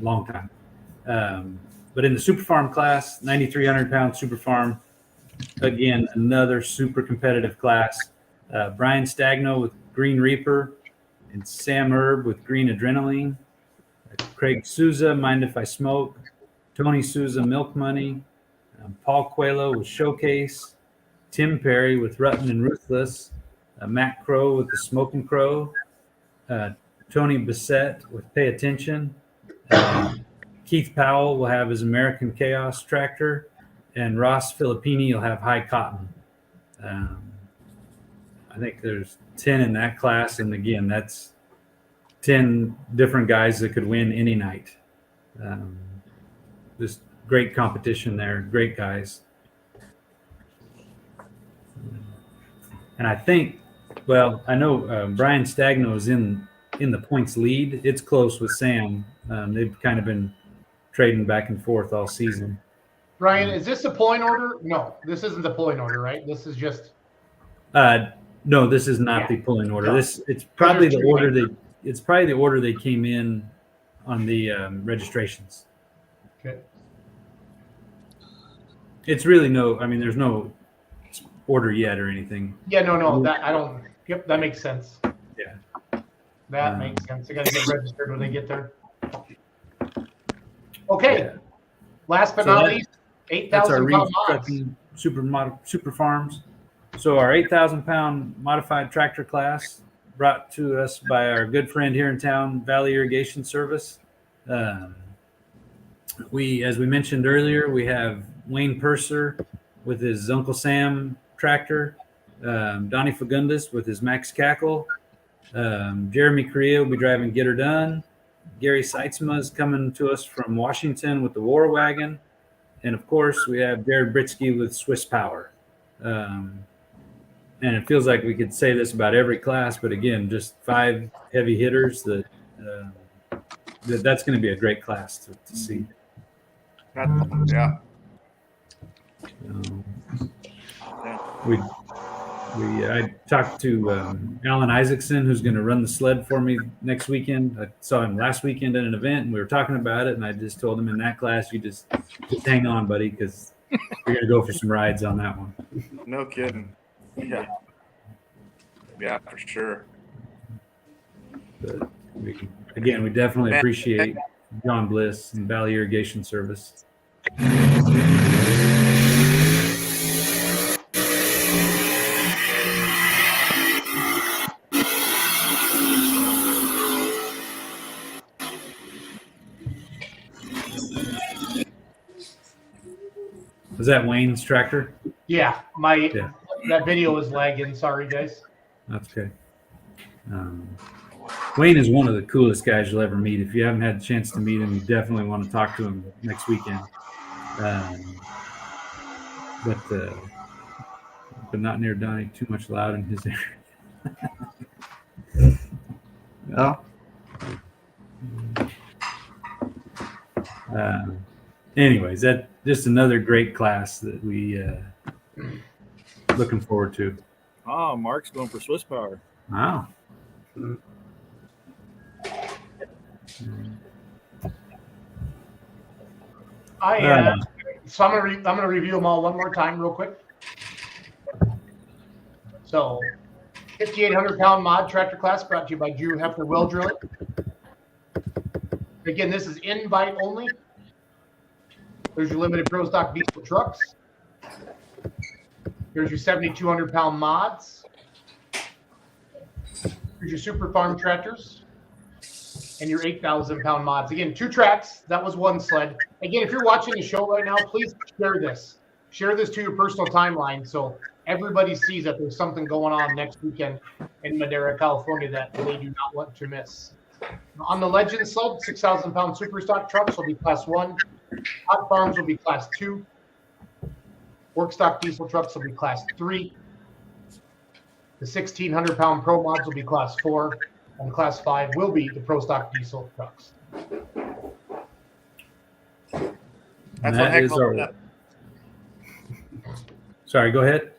But in the Super Farm class, 9,300 pound Super Farm, again, another super competitive class. Brian Stagno with Green Reaper and Sam Herb with Green Adrenaline. Craig Souza, Mind If I Smoke. Tony Souza, Milk Money. Paul Coelho with Showcase. Tim Perry with Rutten and Ruthless. Matt Crow with the Smoking Crow. Tony Bissett with Pay Attention. Keith Powell will have his American Chaos tractor. And Ross Filippini will have High Cotton. I think there's 10 in that class. And again, that's 10 different guys that could win any night. Just great competition there. Great guys. And I think, well, I know Brian Stagno is in the points lead. It's close with Sam. They've kind of been trading back and forth all season. Brian, is this the pulling order? No, this isn't the pulling order, right? This is just. No, this is not the pulling order. No. It's probably the order it's probably the order they came in on the registrations. Okay. It's really there's no order yet or anything. Yeah, no, that I don't. Yep, that makes sense. Yeah. That makes sense. They got to get registered when they get there. Okay. Yeah. Last but not least, 8,000 pound mods. Super Farms. So our 8,000 pound modified tractor class brought to us by our good friend here in town, Valley Irrigation Service. As we mentioned earlier, we have Wayne Purser with his Uncle Sam tractor, Donnie Fagundes with his Max Cackle, Jeremy Correa will be driving Get Her Done. Gary Seitzma is coming to us from Washington with the War Wagon. And of course, we have Jared Britsky with Swiss Power. And it feels like we could say this about every class, but again, just 5 heavy hitters that's going to be a great class to see. Yeah. I talked to Alan Isaacson, who's going to run the sled for me next weekend. I saw him last weekend at an event, and we were talking about it. And I just told him in that class, you just hang on, buddy, because you're going to go for some rides on that one. No kidding. Yeah. Yeah, for sure. But we definitely appreciate John Bliss and Valley Irrigation Service. Was that Wayne's tractor? Yeah, that video was lagging. Sorry, guys. That's okay. Wayne is one of the coolest guys you'll ever meet. If you haven't had a chance to meet him, you definitely want to talk to him next weekend. But not near Donnie. Too much loud in his area. Well. Anyways, that just another great class that we looking forward to. Oh, Mark's going for Swiss Power. Wow. So I'm gonna review them all one more time real quick. So 5,800 pound mod tractor class brought to you by Drew Hefner Well Drilling. Again, this is invite only. There's your limited pro stock diesel trucks. Here's your 7,200 pound mods. Here's your super farm tractors. And your 8,000 pound mods. Again, 2 tracks. That was 1 sled. Again, if you're watching the show right now, please share this. Share this to your personal timeline so everybody sees that there's something going on next weekend in Madera, California that they do not want to miss. On the Legend sled, 6,000 pound super stock trucks will be class 1. Hot farms will be class 2. Work stock diesel trucks will be class 3. The 1,600 pound pro mods will be class 4. and Class 5 will be the Pro Stock diesel trucks. That's one heck of a our... lineup. Sorry, go ahead.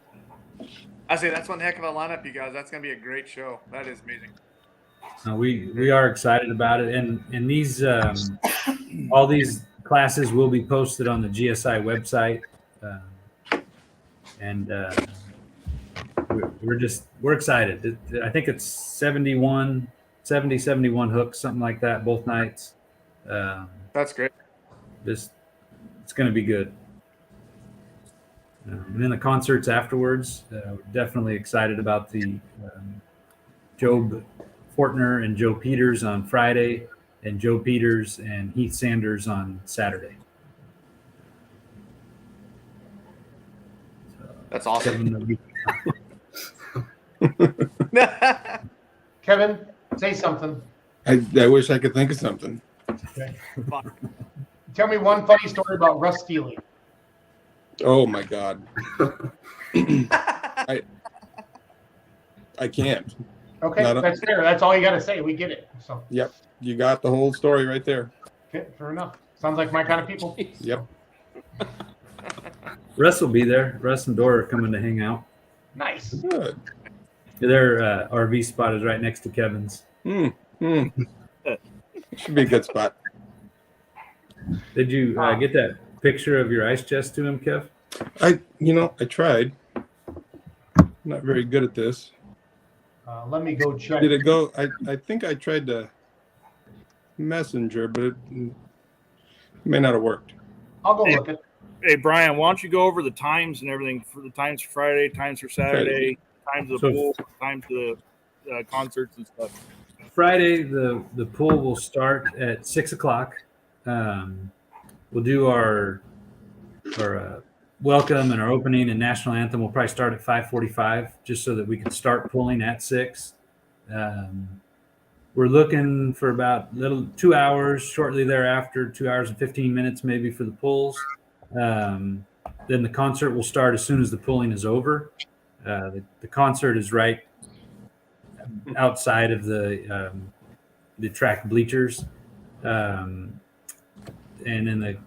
I say that's one heck of a lineup, you guys. That's going to be a great show. That is amazing. We are excited about it, and these all these classes will be posted on the GSI website, and we're excited. I think it's 71 hooks, something like that, both nights. That's great. It's going to be good. And then the concerts afterwards, we're definitely excited about the Job Fortner and Joe Peters on Friday, and Joe Peters and Heath Sanders on Saturday. So, that's awesome. Kevin, say something. I wish I could think of something. Okay. Tell me one funny story about Russ stealing. Oh my God. I can't. Okay, that's fair. That's all you got to say. We get it. So. Yep, you got the whole story right there. Okay, fair enough. Sounds like my kind of people. Yep. Russ will be there. Russ and Dora are coming to hang out. Nice. Good. Their RV spot is right next to Kevin's. Should be a good spot. Did you get that picture of your ice chest to him, Kev? I tried. Not very good at this. Let me go check. Did it go? I think I tried to messenger, but it may not have worked. I'll go look at it. Hey, Brian, why don't you go over the times and everything for the times for Friday, times for Saturday, times of the pool, times of the concerts and stuff. Friday, the pool will start at 6:00. We'll do our welcome and our opening and national anthem. Will probably start at 5:45, just so that we can start pulling at 6. We're looking for about 2 hours shortly thereafter, 2 hours and 15 minutes maybe for the pulls. Then the concert will start as soon as the pulling is over. The concert is right outside of the track bleachers. And then the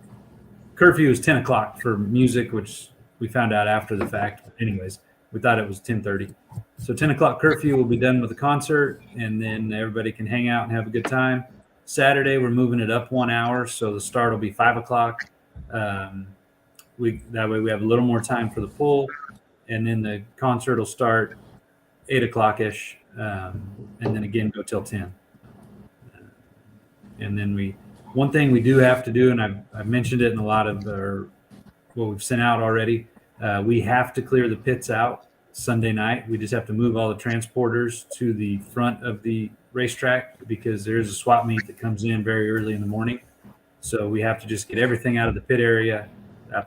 curfew is 10:00 for music, which we found out after the fact. But anyways, we thought it was 10:30. So 10:00 curfew will be done with the concert, and then everybody can hang out and have a good time. Saturday, we're moving it up 1 hour, so the start will be 5:00. That way we have a little more time for the pull, and then the concert will start 8:00-ish, and then again go till 10. And then one thing we do have to do, and I've mentioned it in a lot of what we've sent out already, we have to clear the pits out Sunday night. We just have to move all the transporters to the front of the racetrack because there's a swap meet that comes in very early in the morning. So we have to just get everything out of the pit area,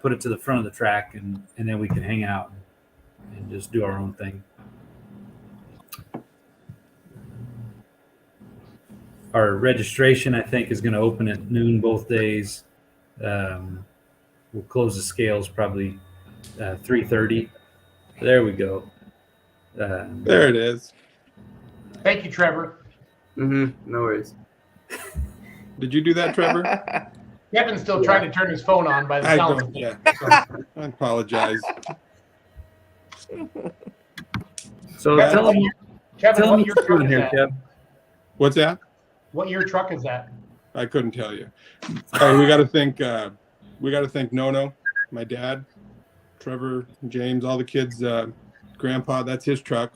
put it to the front of the track, and then we can hang out and just do our own thing. Our registration, I think, is going to open at noon both days. We'll close the scales probably 3:30. There we go. There it is. Thank you, Trevor. No worries. Did you do that, Trevor? Kevin's still trying to turn his phone on by the sound of it. Yeah. I apologize. So tell him what you're doing here, Kev. What's that? What year truck is that? I couldn't tell you. We got to thank Nono, my dad, Trevor, James, all the kids. Grandpa, that's his truck.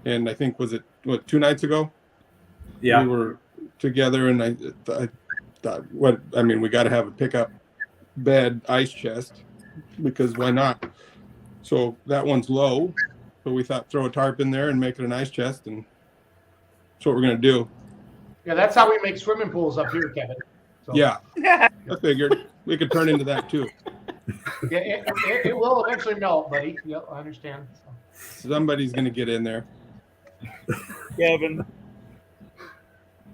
And I think, was it 2 nights ago? Yeah, we were together, and I thought, we got to have a pickup bed ice chest because why not? So that one's low, but we thought throw a tarp in there and make it an ice chest, and that's what we're gonna do. Yeah, that's how we make swimming pools up here, Kevin. So. Yeah, I figured we could turn into that too. Yeah, it will eventually melt, buddy. Yep, I understand. So. Somebody's gonna get in there. Kevin.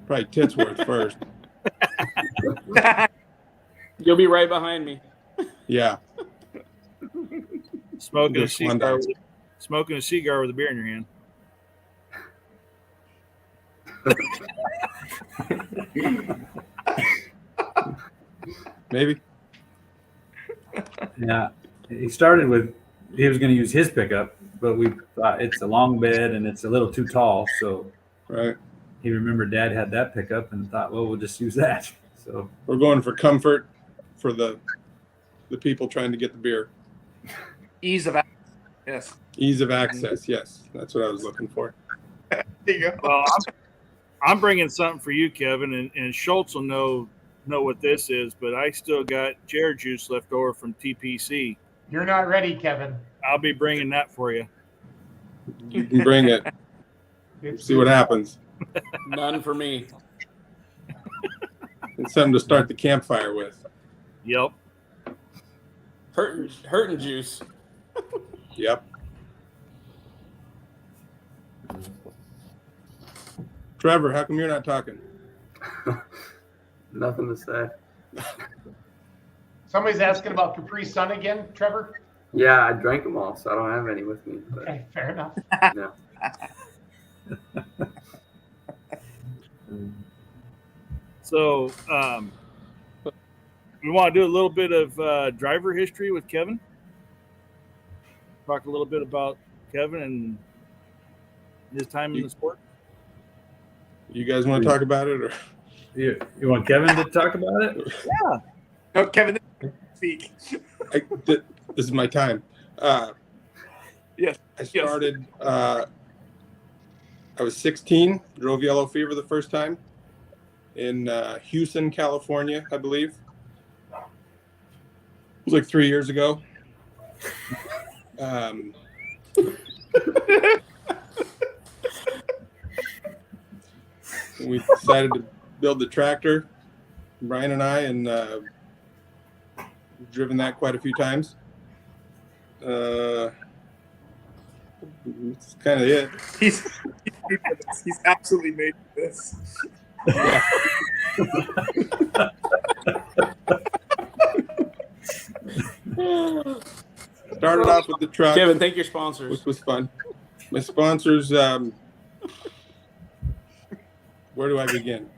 Probably Titsworth first. You'll be right behind me. Yeah. Smoking a cigar with a beer in your hand. Maybe. Yeah, he started with he was going to use his pickup, but we thought it's a long bed and it's a little too tall, so Right. he remembered Dad had that pickup and thought, well, we'll just use that. So We're going for comfort for the people trying to get the beer. Ease of access. Yes. Ease of access. Yes, that's what I was looking for. There you go. Well, I'm bringing something for you, Kevin, and Schultz will know what this is, but I still got cherry juice left over from TPC. You're not ready, Kevin. I'll be bringing that for you. You can bring it. See what happens. None for me. It's something to start the campfire with. Yep. Hurting juice. Yep. Trevor, how come you're not talking? Nothing to say. Somebody's asking about Capri Sun again, Trevor? Yeah, I drank them all, so I don't have any with me. But Okay, fair enough. no. So we want to do a little bit of driver history with Kevin. Talk a little bit about Kevin and his time in the sport. You guys want to talk about it, or you want Kevin to talk about it? Yeah. No, Kevin, speak. this is my time. Yes. I started. I was 16. Drove yellow fever the first time in Houston, California, I believe. It was like 3 years ago. We decided to build the tractor, Brian and I, and driven that quite a few times. That's kind of it. He's absolutely made this. Yeah. Started off with the truck. Kevin, thank your sponsors. Which was fun. My sponsors, where do I begin?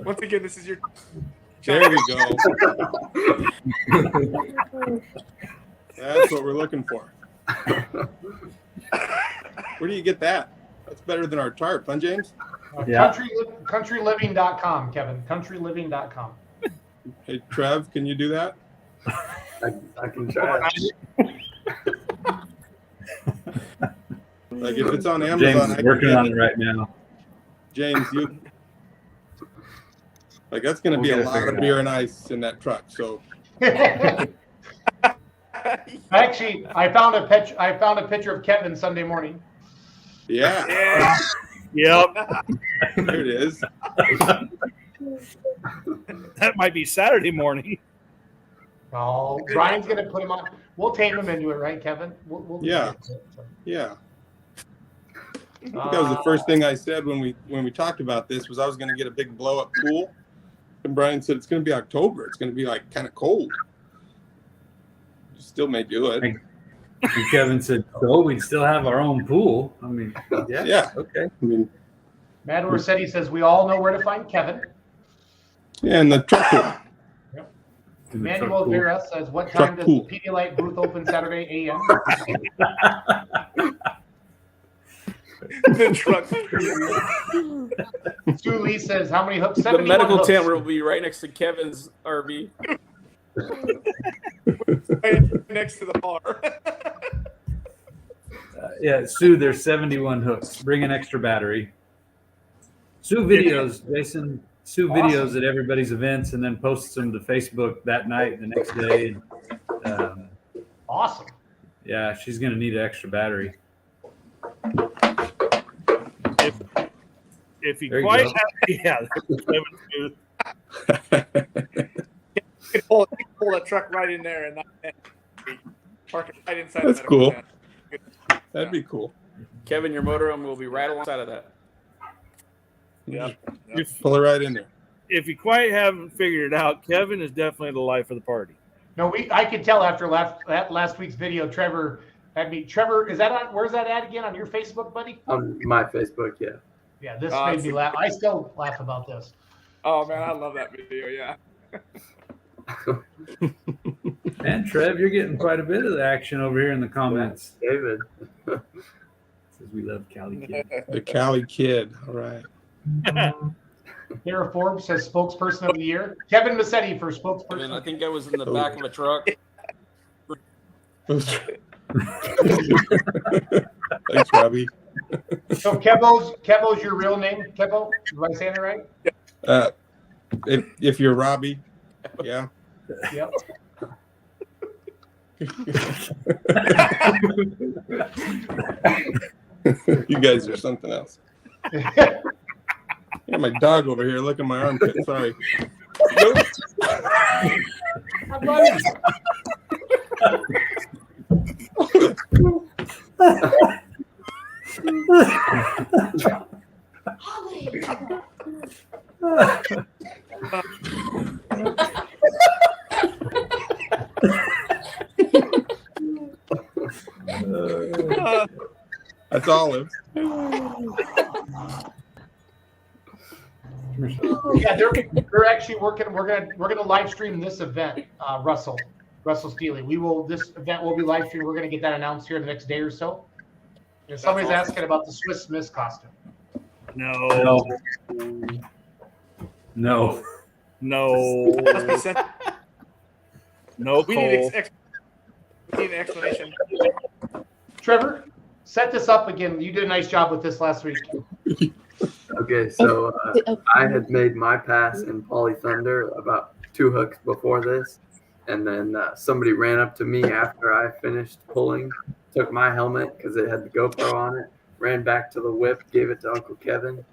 Once again, this is your. There we go. That's what we're looking for. Where do you get that? That's better than our tarp, huh, James? Yeah. Countryliving.com, Kevin. Countryliving.com. Hey, Trev, can you do that? I can try. Like if it's on Amazon, James I is can working get on it right now. James, you like that's going to be a lot of beer and ice in that truck. So Actually, I found a picture of Kevin Sunday morning. yeah, Yep. there it is. That might be Saturday morning. Oh, Brian's gonna put him on. We'll tame him into it, right, Kevin? We'll Yeah. Yeah. I think that was the first thing I said when we talked about this was I was going to get a big blow up pool, and Brian said it's going to be October. It's going to be like kind of cold. Still may do it. And Kevin said, "So we'd still have our own pool." I mean, Yeah. okay. I mean, Matt Orsetti says we all know where to find Kevin. yeah, and the truck pool. In the Manuel truck pool. Vera says, "What Truck time does pool. the Pedialyte booth open Saturday a.m.?" The truck. Sue Lee says, "How many hooks?" The 71 medical hooks. tent will be right next to Kevin's RV. Right next to the bar. Yeah, Sue, there's 71 hooks. Bring an extra battery. Sue videos, Jason. Sue videos at everybody's events and then posts them to Facebook that night and the next day. Awesome. Yeah, she's going to need an extra battery. If you There you quite go. have, Pull that truck right in there and not park it right inside. That's the medical cool. tent. That'd be cool. Kevin, your motorhome will be right alongside of that. yeah. Just pull it right in there. If you quite haven't figured it out, Kevin is definitely the life of the party. No, I could tell after last week's video, Trevor Had me, Trevor. Is that on? Where's that at again? On your Facebook, buddy? On my Facebook, yeah. Yeah, this made me laugh. I still laugh about this. Oh man, I love that video. Yeah. And Trev, you're getting quite a bit of the action over here in the comments. David. Says we love Cali Kid. The Cali Kid. All right. Tara Forbes says spokesperson of the year. Kevin Massetti for spokesperson. I think I was in the back of a truck. Thanks, Robbie. So Kevo's your real name, Kevo? Am I saying it right? If you're Robbie, yeah. Yep. You guys are something else. Yeah, my dog over here. Look at my armpit. Sorry. Nope. That's Olive. Yeah, they're actually working. We're gonna live stream this event, Russell Steely. This event will be live streamed. We're gonna get that announced here the next day or so. And somebody's asking about the Swiss Miss costume. No. No. No. We need an explanation. Trevor, set this up again. You did a nice job with this last week. Okay, so I had made my pass in Poly Thunder about 2 hooks before this, and then somebody ran up to me after I finished pulling, took my helmet because it had the GoPro on it, ran back to the whip, gave it to Uncle Kevin.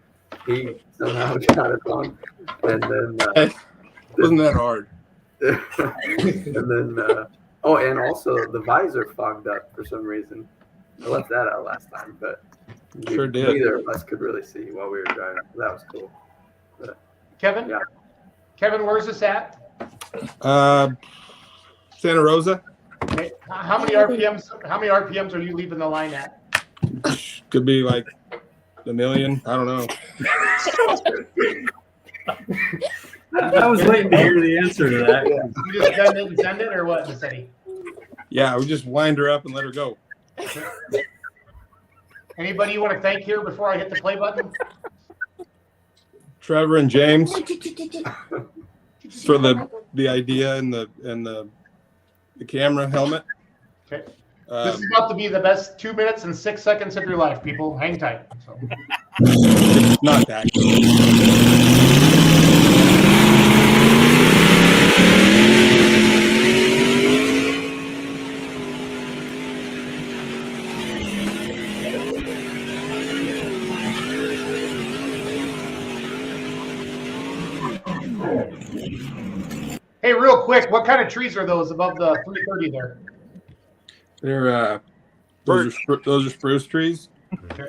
He somehow got it on, and then wasn't that hard? and then and also the visor fogged up for some reason. I left that out last time, but Sure did. neither of us could really see while we were driving. That was cool. But, Kevin? yeah. Kevin, where's this at? Santa Rosa. Okay. How many RPMs are you leaving the line at? Could be like a million. I don't know. I was waiting to hear the answer to that. You just send it and send it, or what, Massetti? Yeah, we just wind her up and let her go. Anybody you want to thank here before I hit the play button? Trevor and James for the idea and the camera helmet. Okay. This is about to be the best 2 minutes and 6 seconds of your life, people. Hang tight. So. Not that. Hey, real quick, what kind of trees are those above the 330 there? They're those are spruce trees. Okay.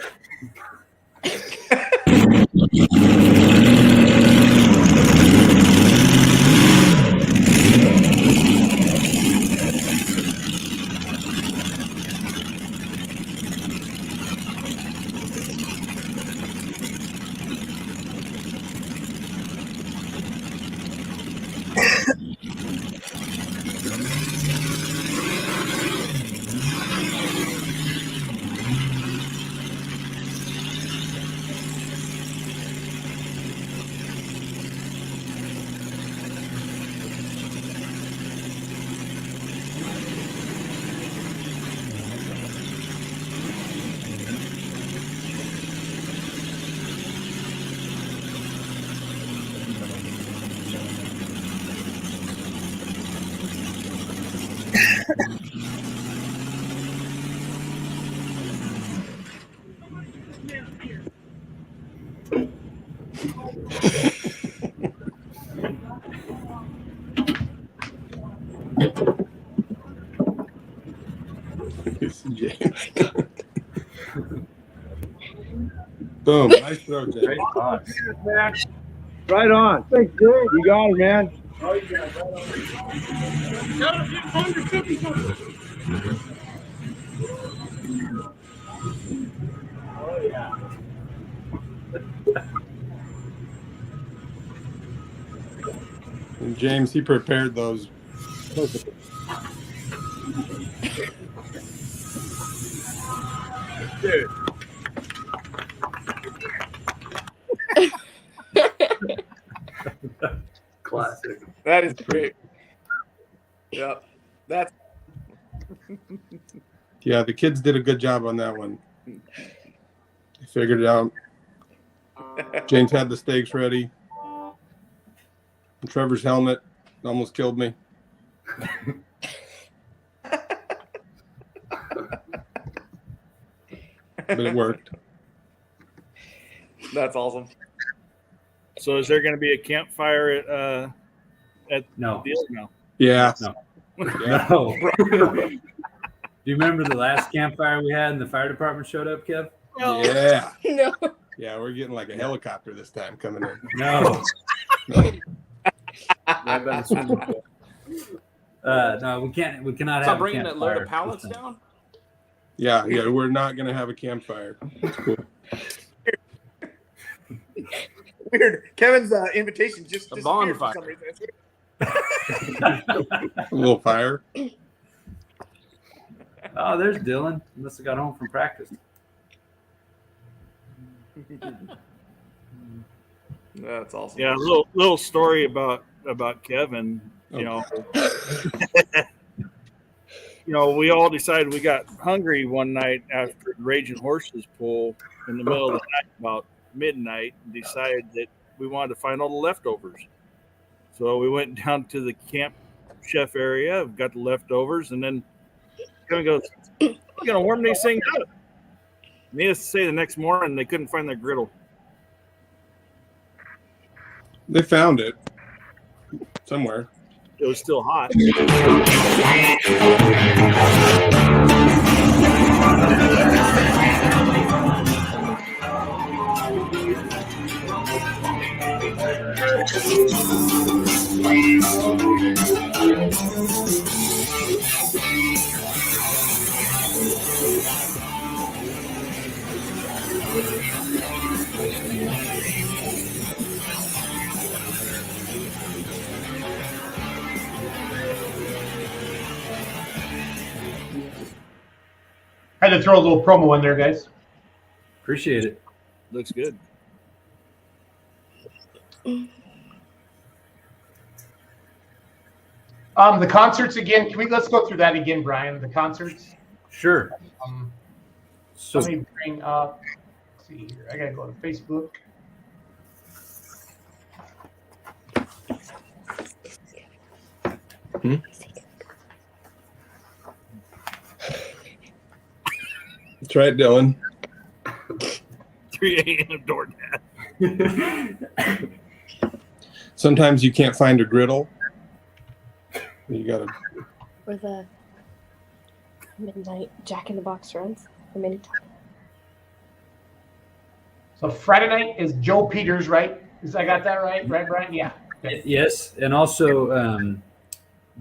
Boom. Nice throw, James. Right on. Thanks, dude. You got it, man. James, he prepared those. Dude. Classic. That is great. Yep. That's Yeah, the kids did a good job on that one. They figured it out. James had the steaks ready. And Trevor's helmet almost killed me. But it worked. That's awesome. So is there going to be a campfire at No. the deal? No. Yeah. No. Yeah. No. Do you remember the last campfire we had and the fire department showed up, Kev? Yeah. No. Yeah, we're getting like a helicopter this time coming in. No. No. No, we can't. We cannot Stop have a bringing that load campfire of pallets this time. down. Yeah, we're not going to have a campfire. That's cool. Weird. Kevin's invitation just A disappeared for bonfire. some reason. It's weird. A little fire. Oh, there's Dylan. He must have got home from practice. That's awesome. Yeah, a little story about Kevin. You know, we all decided we got hungry one night after the Raging Horses pull in the middle of the night, about midnight, and decided that we wanted to find all the leftovers. So we went down to the camp chef area, got the leftovers, and then Kevin goes, "We're gonna warm these things up." Needless to say, the next morning they couldn't find their griddle. They found it somewhere. It was still hot. I had to throw a little promo in there, guys. Appreciate it. Looks good. The concerts again. Let's go through that again, Brian? The concerts. Sure. So Let me bring up. Let's see here. I gotta go to Facebook. That's right, Dylan. 3 a.m. DoorDash. Sometimes you can't find a griddle. You gotta. Or the midnight Jack in the Box runs. The mini top. So Friday night is Joe Peters, right? I got that right, Brian? Yeah. Okay. yes, and also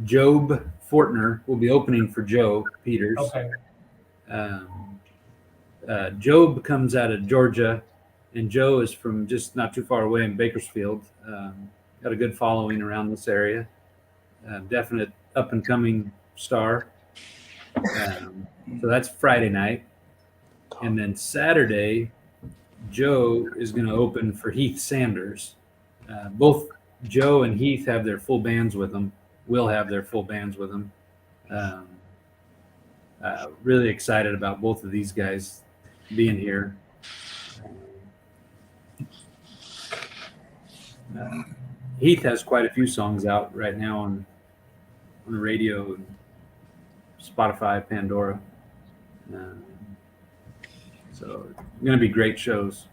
Job Fortner will be opening for Joe Peters. Okay. Job comes out of Georgia, and Joe is from just not too far away in Bakersfield. Got a good following around this area. Definite up-and-coming star. So that's Friday night. And then Saturday, Joe is going to open for Heath Sanders. Both Joe and Heath have their full bands with them, will have their full bands with them. Really excited about both of these guys being here. Heath has quite a few songs out right now on the radio, Spotify, Pandora. So going to be great shows.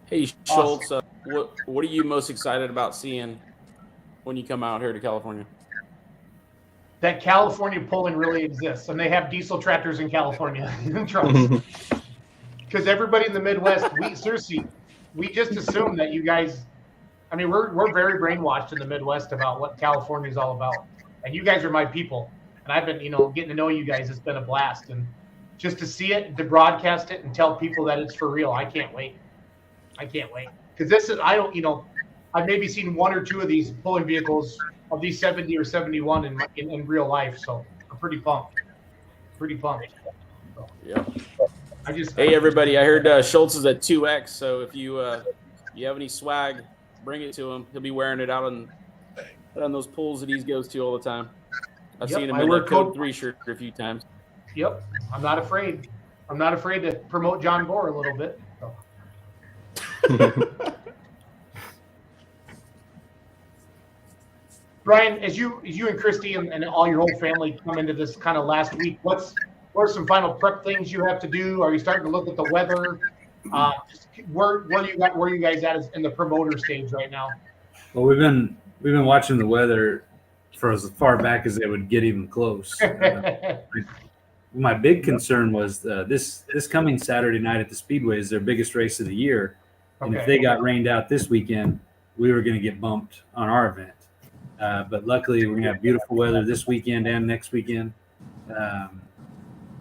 Hey Schultz, what are you most excited about seeing when you come out here to California? That California polling really exists, and they have diesel tractors in California and trucks. Because everybody in the Midwest, we just assume that you guys. I mean, we're very brainwashed in the Midwest about what California is all about, and you guys are my people. And I've been, getting to know you guys. It's been a blast, and just to see it, to broadcast it, and tell people that it's for real. I can't wait. Because this is, I've maybe seen one or two of these pulling vehicles of these 70 or 71 in real life. So I'm pretty pumped. So, Yeah. Hey everybody! I heard Schultz is at 2X. So if you have any swag, bring it to him. He'll be wearing it out on those pools that he goes to all the time. I've seen him in a Code 3 shirt a few times. Yep, I'm not afraid. I'm not afraid to promote John Gore a little bit. So. Brian, as you and Christy and all your whole family come into this kind of last week, what are some final prep things you have to do? Are you starting to look at the weather? Where you guys at in the promoter stage right now? Well, we've been watching the weather for as far back as they would get even close. My big concern was this coming Saturday night at the Speedway is their biggest race of the year, and if they got rained out this weekend, we were going to get bumped on our event. But luckily, we're going to have beautiful weather this weekend and next weekend.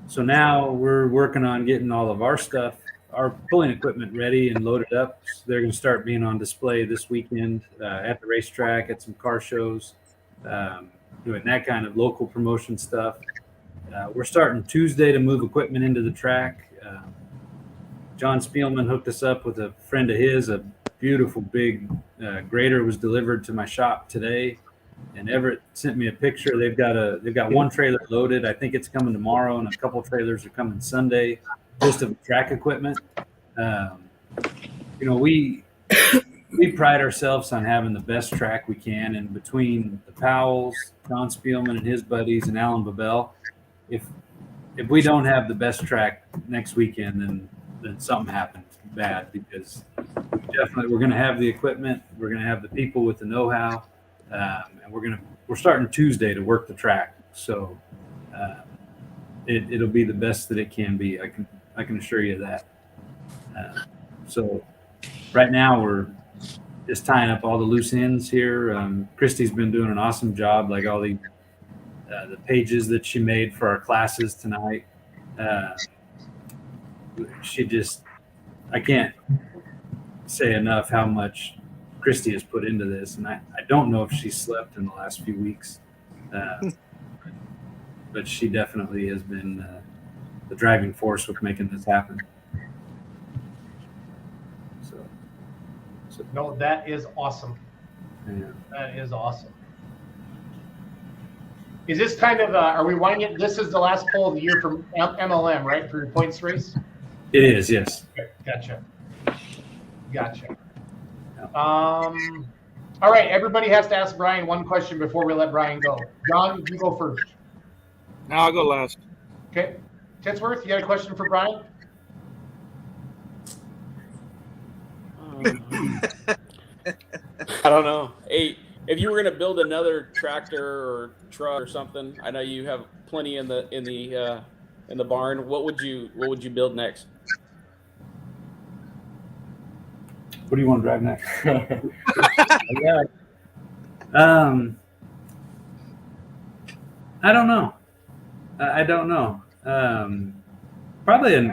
So now we're working on getting all of our stuff, our pulling equipment ready and loaded up. So they're going to start being on display this weekend at the racetrack, at some car shows, doing that kind of local promotion stuff. We're starting Tuesday to move equipment into the track. John Spielman hooked us up with a friend of his. A beautiful big grader was delivered to my shop today, and Everett sent me a picture. They've got one trailer loaded. I think it's coming tomorrow, and a couple trailers are coming Sunday, just of track equipment. We pride ourselves on having the best track we can, and between the Powells, John Spielman and his buddies, and Alan Babel, if we don't have the best track next weekend, then something happened bad, because we're going to have the equipment, we're going to have the people with the know-how, and we're starting Tuesday to work the track. So it'll be the best that it can be. I can assure you that. So right now we're just tying up all the loose ends here. Christy's been doing an awesome job, like all the pages that she made for our classes tonight. I can't say enough how much Christy has put into this, and I don't know if she slept in the last few weeks, but she definitely has been the driving force with making this happen. So no, that is awesome. Yeah. That is awesome. Is this kind of are we winding it? This is the last poll of the year for MLM, right? For your points race. It is, yes. Okay, gotcha. All right, everybody has to ask Brian one question before we let Brian go. John, you go first. No, I'll go last. Okay. Titsworth, you got a question for Brian? I don't know. Hey, if you were going to build another tractor or truck or something, I know you have plenty in the barn. What would you build next? What do you want to drive next? I don't know. Probably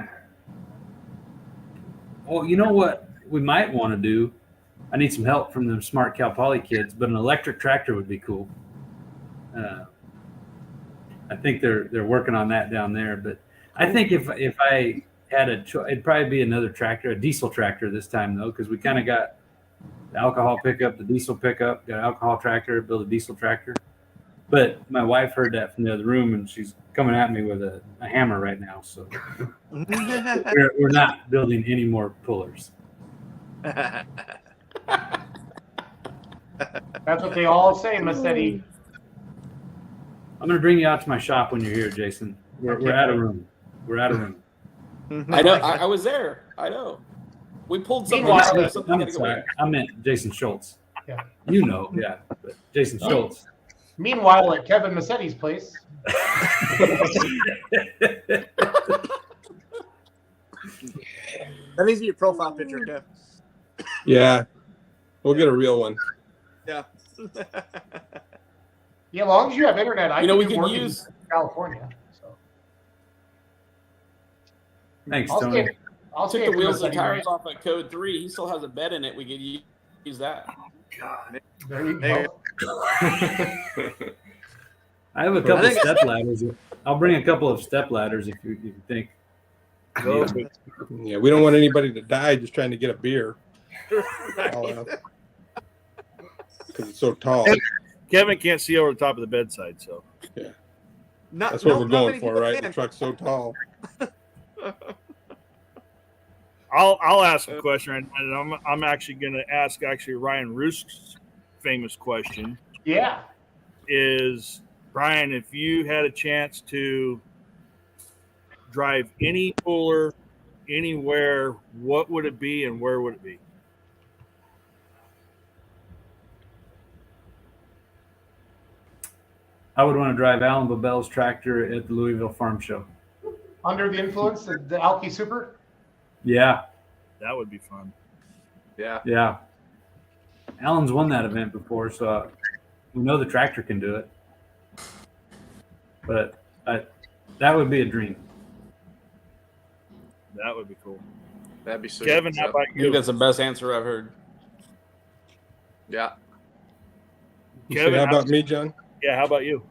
well, you know what we might want to do? I need some help from the smart Cal Poly kids, but an electric tractor would be cool. I think they're working on that down there. But I think if I had it'd probably be another tractor, a diesel tractor this time though, because we kind of got the alcohol pickup, the diesel pickup, got an alcohol tractor, build a diesel tractor. But my wife heard that from the other room, and she's coming at me with a hammer right now. So we're not building any more pullers. That's what they all say, Massetti. I'm going to bring you out to my shop when you're here, Jason. We're out of room. We're out of room. I know. I was there. I know. We pulled something. I'm sorry. I meant Jason Schultz. Yeah. You know, yeah. But Jason Schultz. Meanwhile, at Kevin Massetti's place. That needs to be your profile picture, Kev. Yeah. We'll get a real one. Yeah. Yeah, as long as you have internet, we can use California. So. Thanks, Tony. I'll take the wheels and tires off at Code 3. He still has a bed in it. We could use that. God. There you Hey. go. I have a couple of step ladders. I'll bring a couple of step ladders if you think. Yeah, we don't want anybody to die just trying to get a beer. Because it's so tall. Kevin can't see over the top of the bedside, so yeah, that's what we're going for, right? The truck's so tall. I'll ask a question, and I'm actually going to ask Ryan Roosk's famous question. Yeah, is Brian, if you had a chance to drive any puller anywhere, what would it be and where would it be? I would want to drive Alan Babel's tractor at the Louisville Farm Show. Under the influence, the Alki Super? Yeah. That would be fun. Yeah. Yeah. Alan's won that event before, so we know the tractor can do it. But that would be a dream. That would be cool. That'd be sweet. Kevin, how about I think you? that's the best answer I've heard. Yeah. Kevin, how about me, John? Yeah, how about you?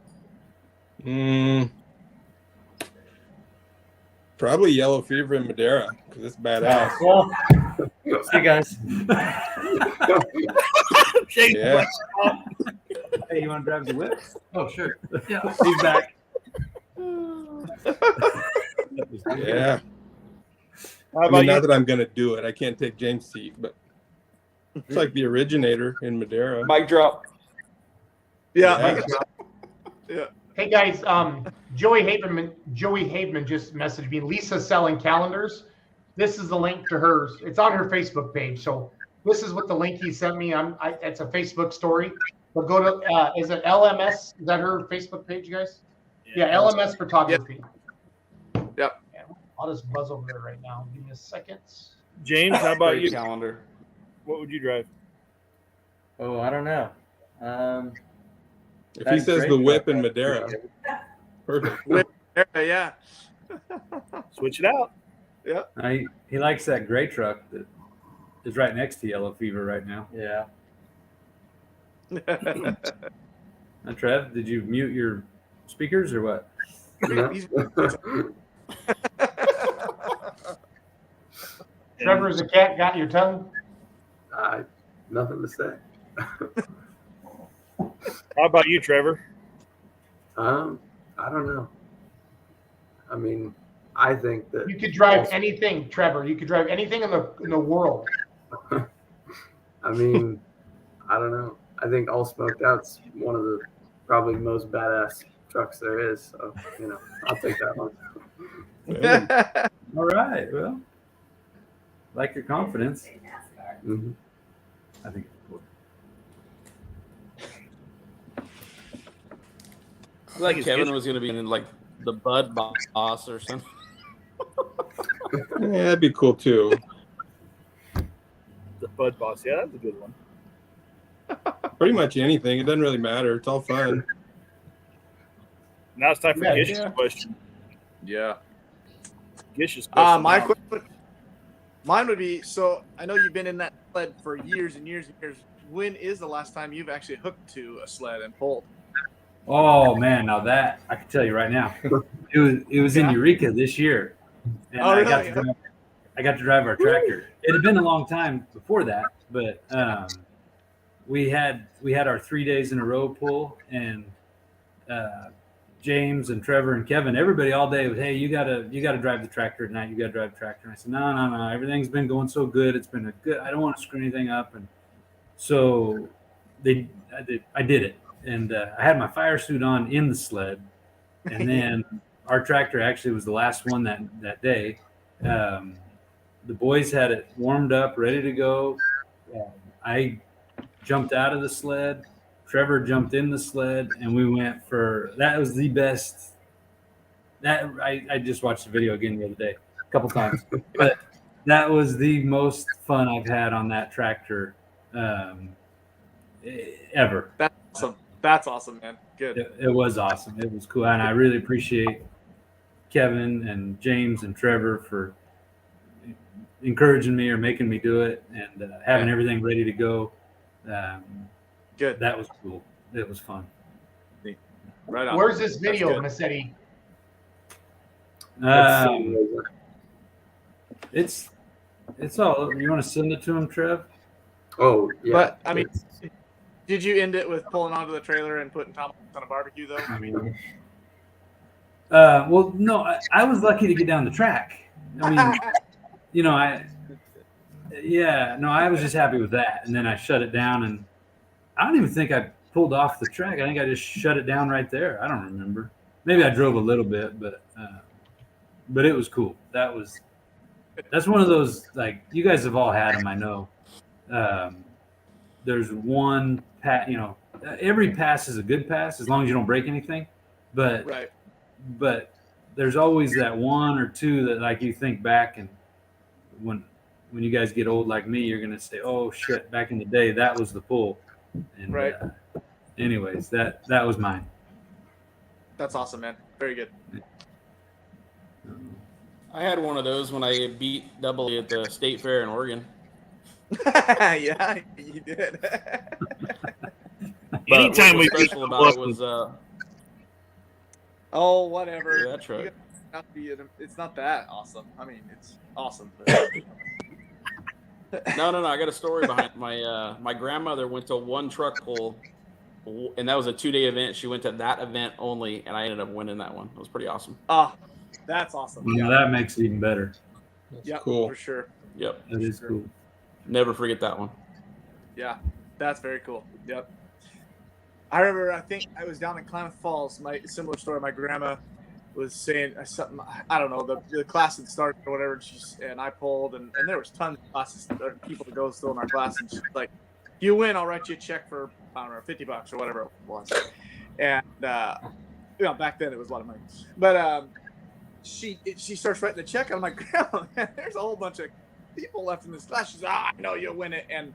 Probably Yellow Fever in Madeira because it's badass. Well, hey guys. Yeah. Hey, you want to drive the whip? Oh, sure. Yeah, he's back. Yeah. How I about mean, you? not that I'm going to do it. I can't take James' seat, but it's like the originator in Madeira. Mic drop. Yeah. Hey guys, Joey Haveman just messaged me. Lisa's selling calendars. This is the link to hers. It's on her Facebook page. So this is what the link he sent me. It's a Facebook story. But go to is it LMS? Is that her Facebook page, you guys? Yeah, LMS Photography. Yep. Yeah, I'll just buzz over there right now. Give me a second. James, how about you? Calendar. What would you drive? Oh, I don't know. If he says the whip in Madeira, perfect. Yeah. Switch it out. Yeah. He likes that gray truck that is right next to Yellow Fever right now. Yeah. Now, Trev, did you mute your speakers or what? Trevor, is the cat got your tongue? Nothing to say. How about you, Trevor? I don't know. I mean, I think that You could drive anything, Trevor. You could drive anything in the world. I mean, I don't know. I think All Smoked Out's one of the probably most badass trucks there is. So, I'll take that one. All right. Well, like your confidence. Mm-hmm. I think it's cool. I feel like Kevin was going to be in like the Bud Boss or something. Yeah, that'd be cool too. The Bud Boss. Yeah, that's a good one. Pretty much anything. It doesn't really matter. It's all fun. Now it's time for Gish's question. Yeah. Gish's question. My question, mine would be, so I know you've been in that sled for years and years and years. When is the last time you've actually hooked to a sled and pulled? Oh man, now that I can tell you right now, it was in Eureka this year, and I got to drive our tractor. It had been a long time before that, but we had our 3 days in a row pull, and James and Trevor and Kevin, everybody all day was, hey, you gotta drive the tractor tonight. You gotta drive the tractor. And I said, no, everything's been going so good. It's been I don't want to screw anything up, and so I did it. And I had my fire suit on in the sled, and then our tractor actually was the last one that day. The boys had it warmed up, ready to go. I jumped out of the sled. Trevor jumped in the sled, and we went for that was the best. That I just watched the video again the other day, a couple times, but that was the most fun I've had on that tractor ever. That's awesome. That's awesome, man. Good. It was awesome. It was cool. And I really appreciate Kevin and James and Trevor for encouraging me or making me do it and having everything ready to go. Good. That was cool. It was fun. Right on. Where's this video, Massetti? It's all. You want to send it to him, Trev? Oh, yeah. But I mean, did you end it with pulling onto the trailer and putting tomahawks on a barbecue, though? I mean, well, no, I was lucky to get down the track. I mean, I was just happy with that, and then I shut it down, and I don't even think I pulled off the track. I think I just shut it down right there. I don't remember. Maybe I drove a little bit, but it was cool. That's one of those, like, you guys have all had them, I know. There's one pass, every pass is a good pass as long as you don't break anything. But there's always that one or two that, like, you think back, and when you guys get old like me, you're gonna say, "Oh shit, back in the day, that was the pull." And anyways, that was mine. That's awesome, man. Very good. I had one of those when I beat Double at the state fair in Oregon. Yeah, you did. Anytime we special about it was oh, whatever. Yeah, that truck. It's not that awesome. I mean, it's awesome. No. I got a story behind my grandmother went to one truck pull, and that was a 2-day event. She went to that event only, and I ended up winning that one. It was pretty awesome. That's awesome. Yeah, that makes it even better. Yeah, cool. For sure. Yep. That is cool. Never forget that one. Yeah, that's very cool. Yep. I remember, I think I was down in Klamath Falls. My similar story. My grandma was saying something. I don't know, the class had started or whatever, and I pulled, and there was tons of classes or people to go still in our class, and she's like, "If you win, I'll write you a check for, I don't know, $50 or whatever it was." And back then it was a lot of money, but she starts writing the check. I'm like, "Grandma, man, there's a whole bunch of people left in this class." She's, "I know you'll win it," and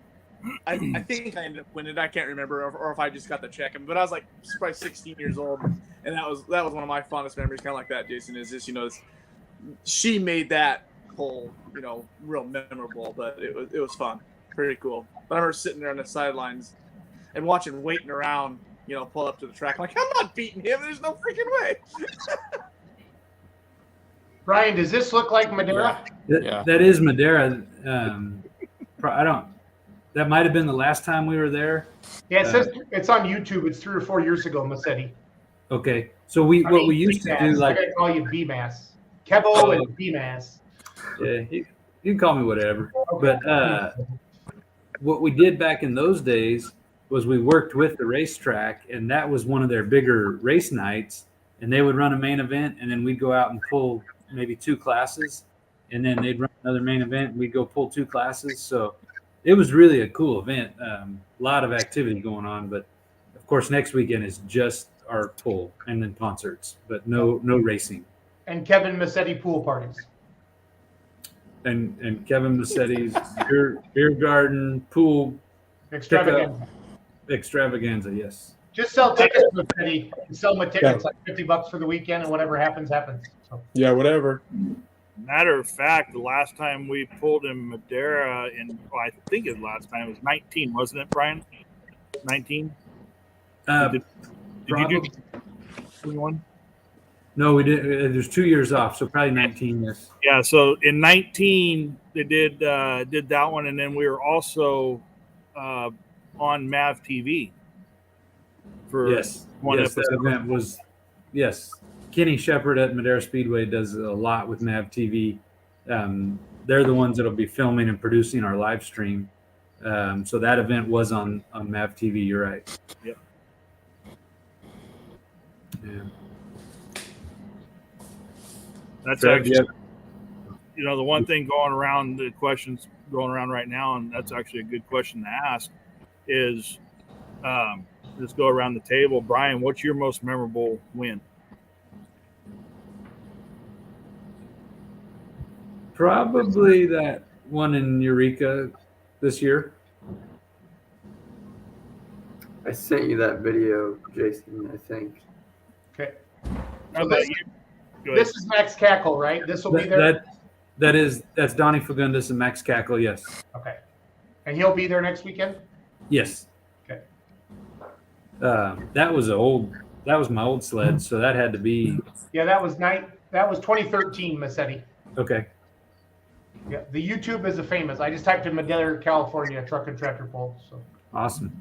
I think I ended up winning. I can't remember, or if I just got the check. But I was like probably 16 years old, and that was one of my fondest memories. Kind of like that, Jason. Is this, she made that whole, real memorable. But it was fun, pretty cool. But I remember sitting there on the sidelines and waiting around, pull up to the track. I'm like, I'm not beating him. There's no freaking way. Brian, does this look like Madeira? Yeah. That is Madeira. That might have been the last time we were there. Yeah, it says it's on YouTube. It's 3 or 4 years ago, Massetti. Okay, so we used to do, like, I gotta call you B-Mass, Kevo and B-Mass. Yeah, you can call me whatever. Okay. But what we did back in those days was we worked with the racetrack, and that was one of their bigger race nights. And they would run a main event, and then we'd go out and pull maybe 2 classes, and then they'd run another main event, and we'd go pull 2 classes. So it was really a cool event. A lot of activity going on, but of course next weekend is just our pull and then concerts, but no racing. And Kevin Massetti pool parties. And Kevin Massetti's beer garden pool extravaganza. Yes. Just sell tickets, Massetti. Sell my tickets like $50 for the weekend, and whatever happens. So. Yeah, whatever. Matter of fact, the last time we pulled in Madeira, I think the last time it was 19, wasn't it, Brian? 19. Did you do 21? No, we did. There's 2 years off, so probably 19. Yes. Yeah. So in 19, they did that one, and then we were also on Mav TV for one episode. That event was Kenny Shepard at Madeira Speedway does a lot with Mav TV. They're the ones that'll be filming and producing our live stream. So that event was on Mav TV. You're right. Yep. Yeah. That's actually, the one thing going around, the questions going around right now, and that's actually a good question to ask, is let's go around the table. Brian, what's your most memorable win? Probably that one in Eureka this year. I sent you that video, Jason, I think. Okay. So this is Max Cackle, right? This will be there? That's Donnie Fagundes and Max Cackle, yes. Okay. And he'll be there next weekend? Yes. Okay. That was my old sled, so that had to be. Yeah, that was 2013, Massetti. Okay. Yeah, the YouTube is a famous. I just typed in Madera, California truck and tractor pull. So awesome.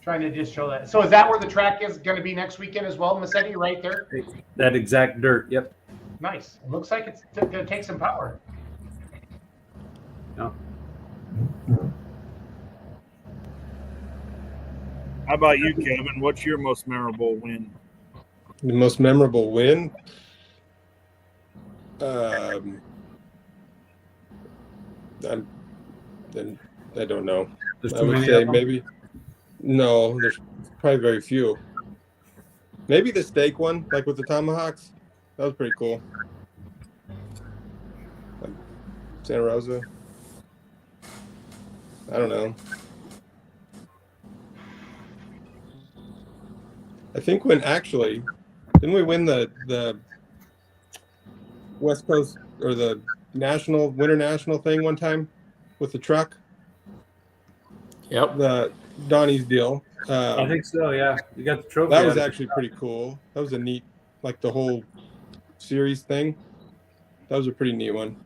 Trying to just show that. So is that where the track is going to be next weekend as well, Massetti, right there? That exact dirt. Yep. Nice. It looks like it's going to take some power. No. How about you, Kevin? What's your most memorable win? The most memorable win? I don't know. I would say maybe. No, there's probably very few. Maybe the steak one, like with the tomahawks. That was pretty cool. Like Santa Rosa. I don't know. I think didn't we win the West Coast or the Winter National thing one time with the truck? Yep. The Donnie's deal. I think so. Yeah, you got the trophy. That was actually pretty cool. That was a neat, like the whole series thing. That was a pretty neat one.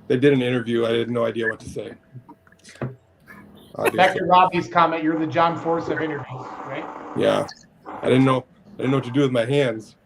They did an interview. I had no idea what to say. Back to Robbie's comment, you're the John Force of interviews, right? Yeah, I didn't know what to do with my hands.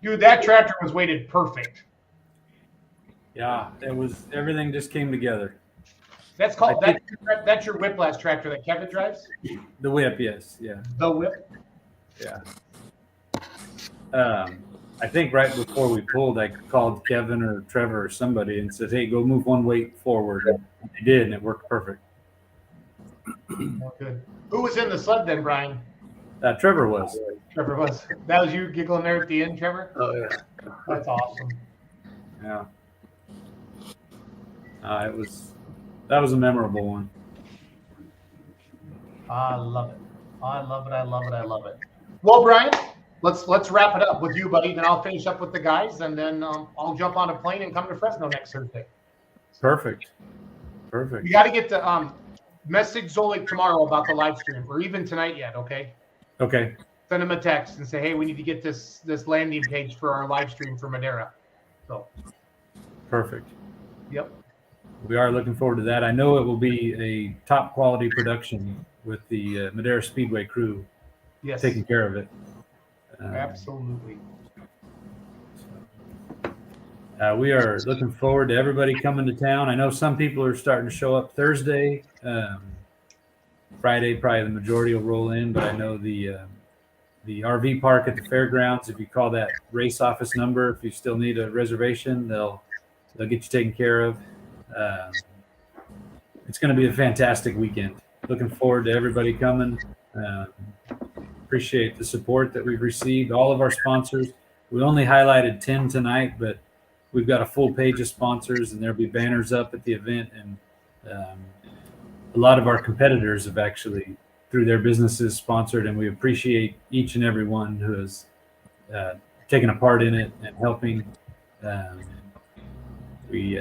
Dude, that tractor was weighted perfect. Yeah, it was. Everything just came together. That's called that's your whiplash tractor that Kevin drives? The whip, yes, yeah. The whip? Yeah. I think right before we pulled, I called Kevin or Trevor or somebody and said, "Hey, go move one weight forward." And they did, and it worked perfect. Oh, good. Who was in the sled then, Brian? Trevor was. Trevor was. That was you giggling there at the end, Trevor? Oh yeah. That's awesome. Yeah. That was a memorable one. I love it. I love it. I love it. I love it. Well, Brian, let's wrap it up with you, buddy. Then I'll finish up with the guys, and then I'll jump on a plane and come to Fresno next Thursday. Perfect. Perfect. You got to get the message Zolik tomorrow about the live stream, or even tonight yet. Okay. Okay. Send him a text and say, "Hey, we need to get this landing page for our live stream for Madera." So. Perfect. Yep. We are looking forward to that. I know it will be a top quality production with the Madera Speedway crew taking care of it. Absolutely. We are looking forward to everybody coming to town. I know some people are starting to show up Thursday. Friday, probably the majority will roll in, but I know the RV park at the fairgrounds, if you call that race office number, if you still need a reservation, they'll get you taken care of. It's going to be a fantastic weekend. Looking forward to everybody coming. Appreciate the support that we've received. All of our sponsors. We only highlighted 10 tonight, but we've got a full page of sponsors, and there'll be banners up at the event. And a lot of our competitors have actually through their businesses sponsored, and we appreciate each and every one who has taken a part in it and helping. We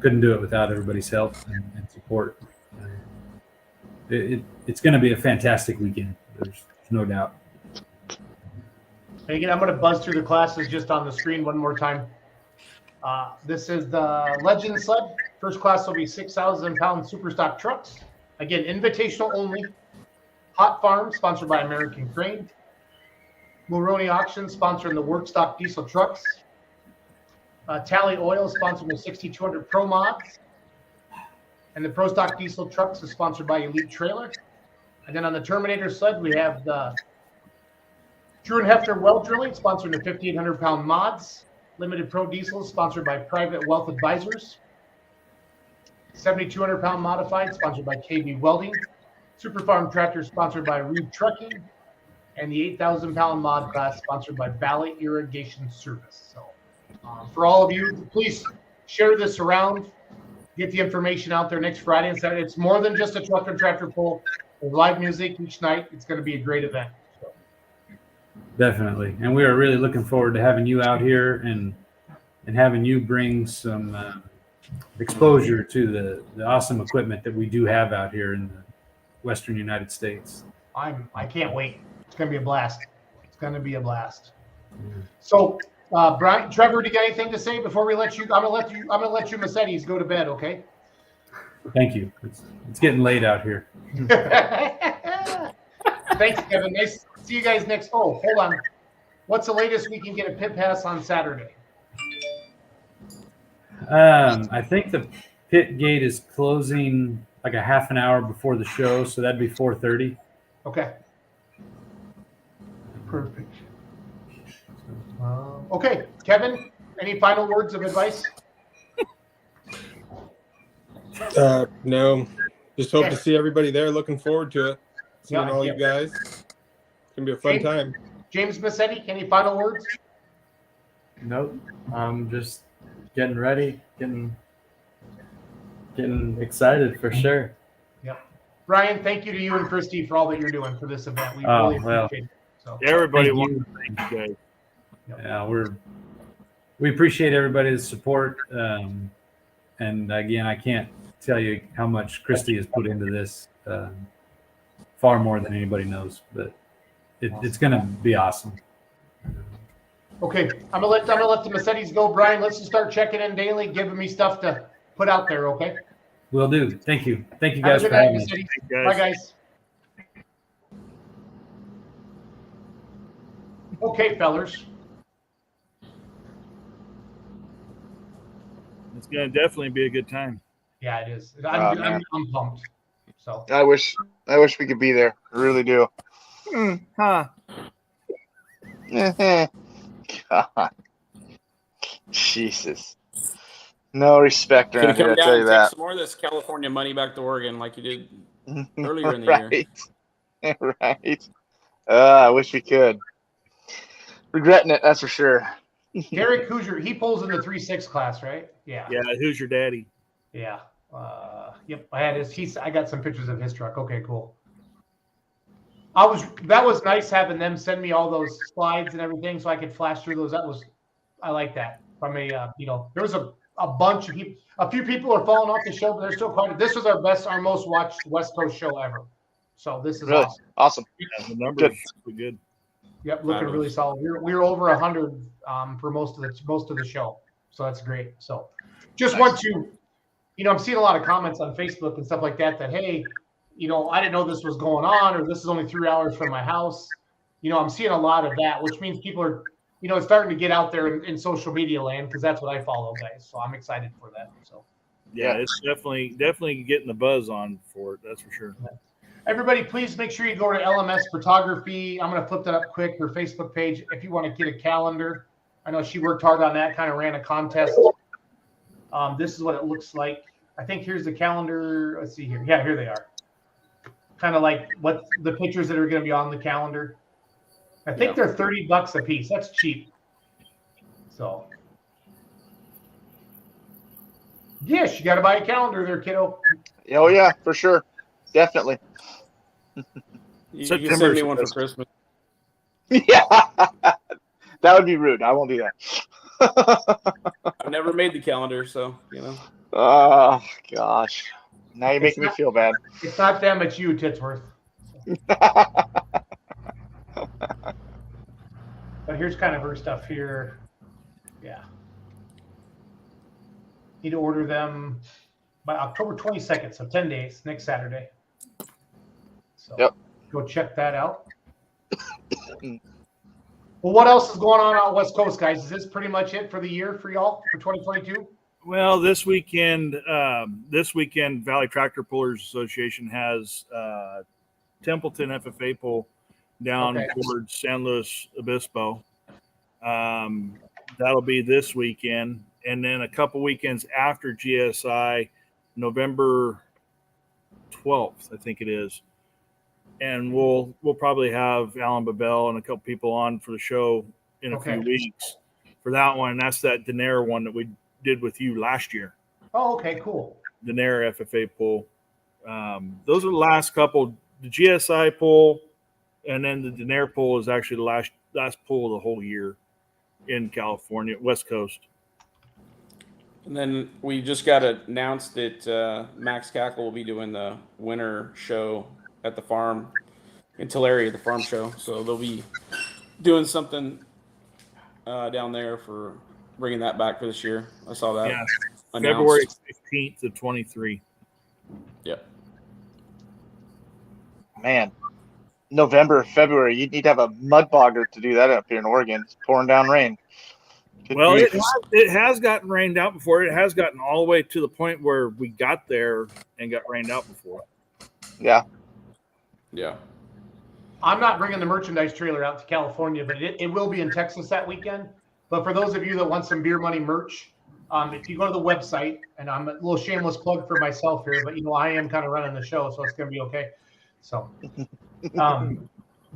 couldn't do it without everybody's help and support. It's going to be a fantastic weekend. There's no doubt. And again, I'm going to buzz through the classes just on the screen one more time. This is the Legend Sled. First class will be 6,000-pound superstock trucks. Again, invitational only. Hot Farm, sponsored by American Crane. Mulroney Auction, sponsoring the Workstock diesel trucks. Tally Oil, sponsored with 6,200 Pro Mods. And the Pro Stock diesel trucks is sponsored by Elite Trailer. And then on the Terminator Sled, we have the Drew and Hefner Well Drilling, sponsoring the 5,800-pound mods. Limited Pro Diesel, sponsored by Private Wealth Advisors. 7,200-pound modified, sponsored by KB Welding. Super Farm Tractor, sponsored by Reed Trucking. And the 8,000-pound mod class, sponsored by Valley Irrigation Service. So for all of you, please share this around. Get the information out there next Friday and Saturday. It's more than just a truck and tractor pull. There's live music each night. It's going to be a great event. So. Definitely. And we are really looking forward to having you out here and having you bring some exposure to the awesome equipment that we do have out here in the Western United States. I can't wait. It's going to be a blast. It's going to be a blast. So, Brian, Trevor, do you got anything to say before we let you? I'm gonna let you Massettis go to bed, okay? Thank you. It's getting late out here. Thanks, Kevin. Nice to see you guys next. Oh, hold on. What's the latest we can get a pit pass on Saturday? I think the pit gate is closing like a half an hour before the show, so that'd be 4:30. Okay. Perfect. Okay, Kevin, any final words of advice? No, just hope to see everybody there. Looking forward to it. Seeing all you guys. It's gonna be a fun time. James Massetti, any final words? Nope. I'm just getting ready, getting excited for sure. Yep. Brian, thank you to you and Christy for all that you're doing for this event. We really appreciate it. So. Everybody wants to thank you guys. Yeah, we appreciate everybody's support. And again, I can't tell you how much Christy has put into this, far more than anybody knows, but it's going to be awesome. Okay, I'm gonna let the Massettis go. Brian, let's just start checking in daily, giving me stuff to put out there, okay? Will do. Thank you. Thank you guys for having me. Bye, guys. Okay, fellers. It's going to definitely be a good time. Yeah, it is. I'm pumped. So I wish we could be there. I really do. Huh. God. Jesus. No respect Can around you here, come I down tell you and that. take some more of this California money back to Oregon like you did earlier in the year? Right. I wish we could. Regretting it, that's for sure. Derek Hoosier, he pulls in the 3.6 class, right? Yeah. Yeah, who's your daddy? Yeah. Yep. I had I got some pictures of his truck. Okay, cool. That was nice having them send me all those slides and everything so I could flash through those. I like that. From a there was a bunch of people. A few people are falling off the show, but there's still quite. This was our most watched West Coast show ever. So this is really awesome. Yeah, the numbers are good. Yep, looking really solid. We're over 100 for most of the show, so that's great. So, just want to, I'm seeing a lot of comments on Facebook and stuff like that. That hey, I didn't know this was going on, or this is only 3 hours from my house. I'm seeing a lot of that, which means people are, it's starting to get out there in social media land because that's what I follow, guys. So I'm excited for that. So, yeah, it's definitely getting the buzz on for it. That's for sure. Yeah. Everybody, please make sure you go to LMS Photography. I'm going to flip that up quick, her Facebook page, if you want to get a calendar. I know she worked hard on that, kind of ran a contest. This is what it looks like. I think here's the calendar. Let's see here. Yeah, here they are. Kind of like what the pictures that are going to be on the calendar. I think they're $30 a piece. That's cheap. So, yes, you got to buy a calendar there, kiddo. Oh, yeah, for sure. Definitely. You can send me one for Christmas. Yeah, that would be rude. I won't do that. I've never made the calendar, so Oh gosh, now you're making me feel bad. It's not them, it's you, Titsworth. But here's kind of her stuff here. Yeah. Need to order them by October 22nd, so 10 days, next Saturday. So go check that out. Well, what else is going on West Coast, guys? Is this pretty much it for the year for y'all for 2022? Well, this weekend, Valley Tractor Pullers Association has Templeton FFA pull down towards San Luis Obispo. That'll be this weekend, and then a couple weekends after GSI, November 12th, I think it is. And we'll probably have Alan Babel and a couple people on for the show in a few weeks for that one. That's that Daenerys one that we did with you last year. Oh, okay, cool. Daenerys FFA pull. Those are the last couple. The GSI pull, and then the Daenerys pull is actually the last pull of the whole year in California, West Coast. And then we just got announced that Max Cackle will be doing the winter show at the farm in Tulare, the farm show. So they'll be doing something down there for bringing that back for this year. I saw that. Yeah, announced. February 15th to 23. Yep. Man, November, February, you'd need to have a mud bogger to do that up here in Oregon. It's pouring down rain. Well, it has gotten rained out before. It has gotten all the way to the point where we got there and got rained out before. Yeah. Yeah. I'm not bringing the merchandise trailer out to California, but it will be in Texas that weekend. But for those of you that want some Beer Money merch, if you go to the website, and I'm a little shameless plug for myself here, but I am kind of running the show, so it's going to be okay. So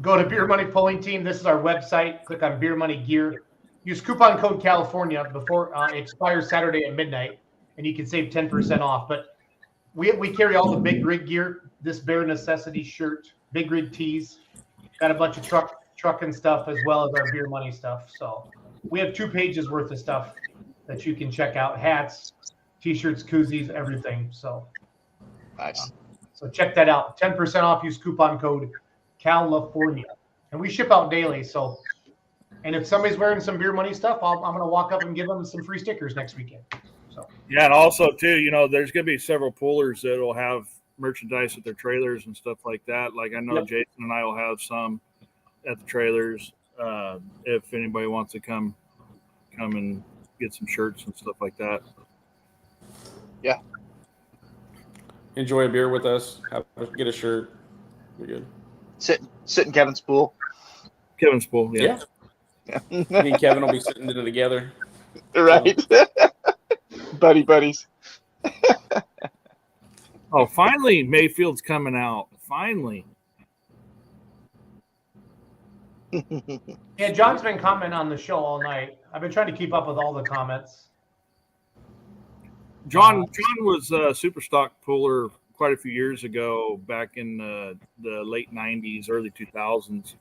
go to Beer Money Pulling Team. This is our website. Click on Beer Money Gear. Use coupon code California before it expires Saturday at midnight, and you can save 10% off. But we carry all the big rig gear. This Bare Necessity shirt, big rig tees, got a bunch of truck and stuff as well as our Beer Money stuff. So we have 2 pages worth of stuff that you can check out: hats, t-shirts, koozies, everything. So nice. So check that out. 10% off. Use coupon code California, and we ship out daily. So, and if somebody's wearing some Beer Money stuff, I'm going to walk up and give them some free stickers next weekend. So yeah, and also too, there's going to be several pullers that will have merchandise at their trailers and stuff like that. Like I know Jason and I will have some at the trailers. If anybody wants to come and get some shirts and stuff like that. Yeah. Enjoy a beer with us. Get a shirt. We're good. Sit in Kevin's pool. Kevin's pool, yeah. Me and Kevin will be sitting there together. Right. Buddies. Oh, finally, Mayfield's coming out. Finally. Yeah, John's been commenting on the show all night. I've been trying to keep up with all the comments. John was a super stock puller quite a few years ago, back in the late 90s, early 2000s.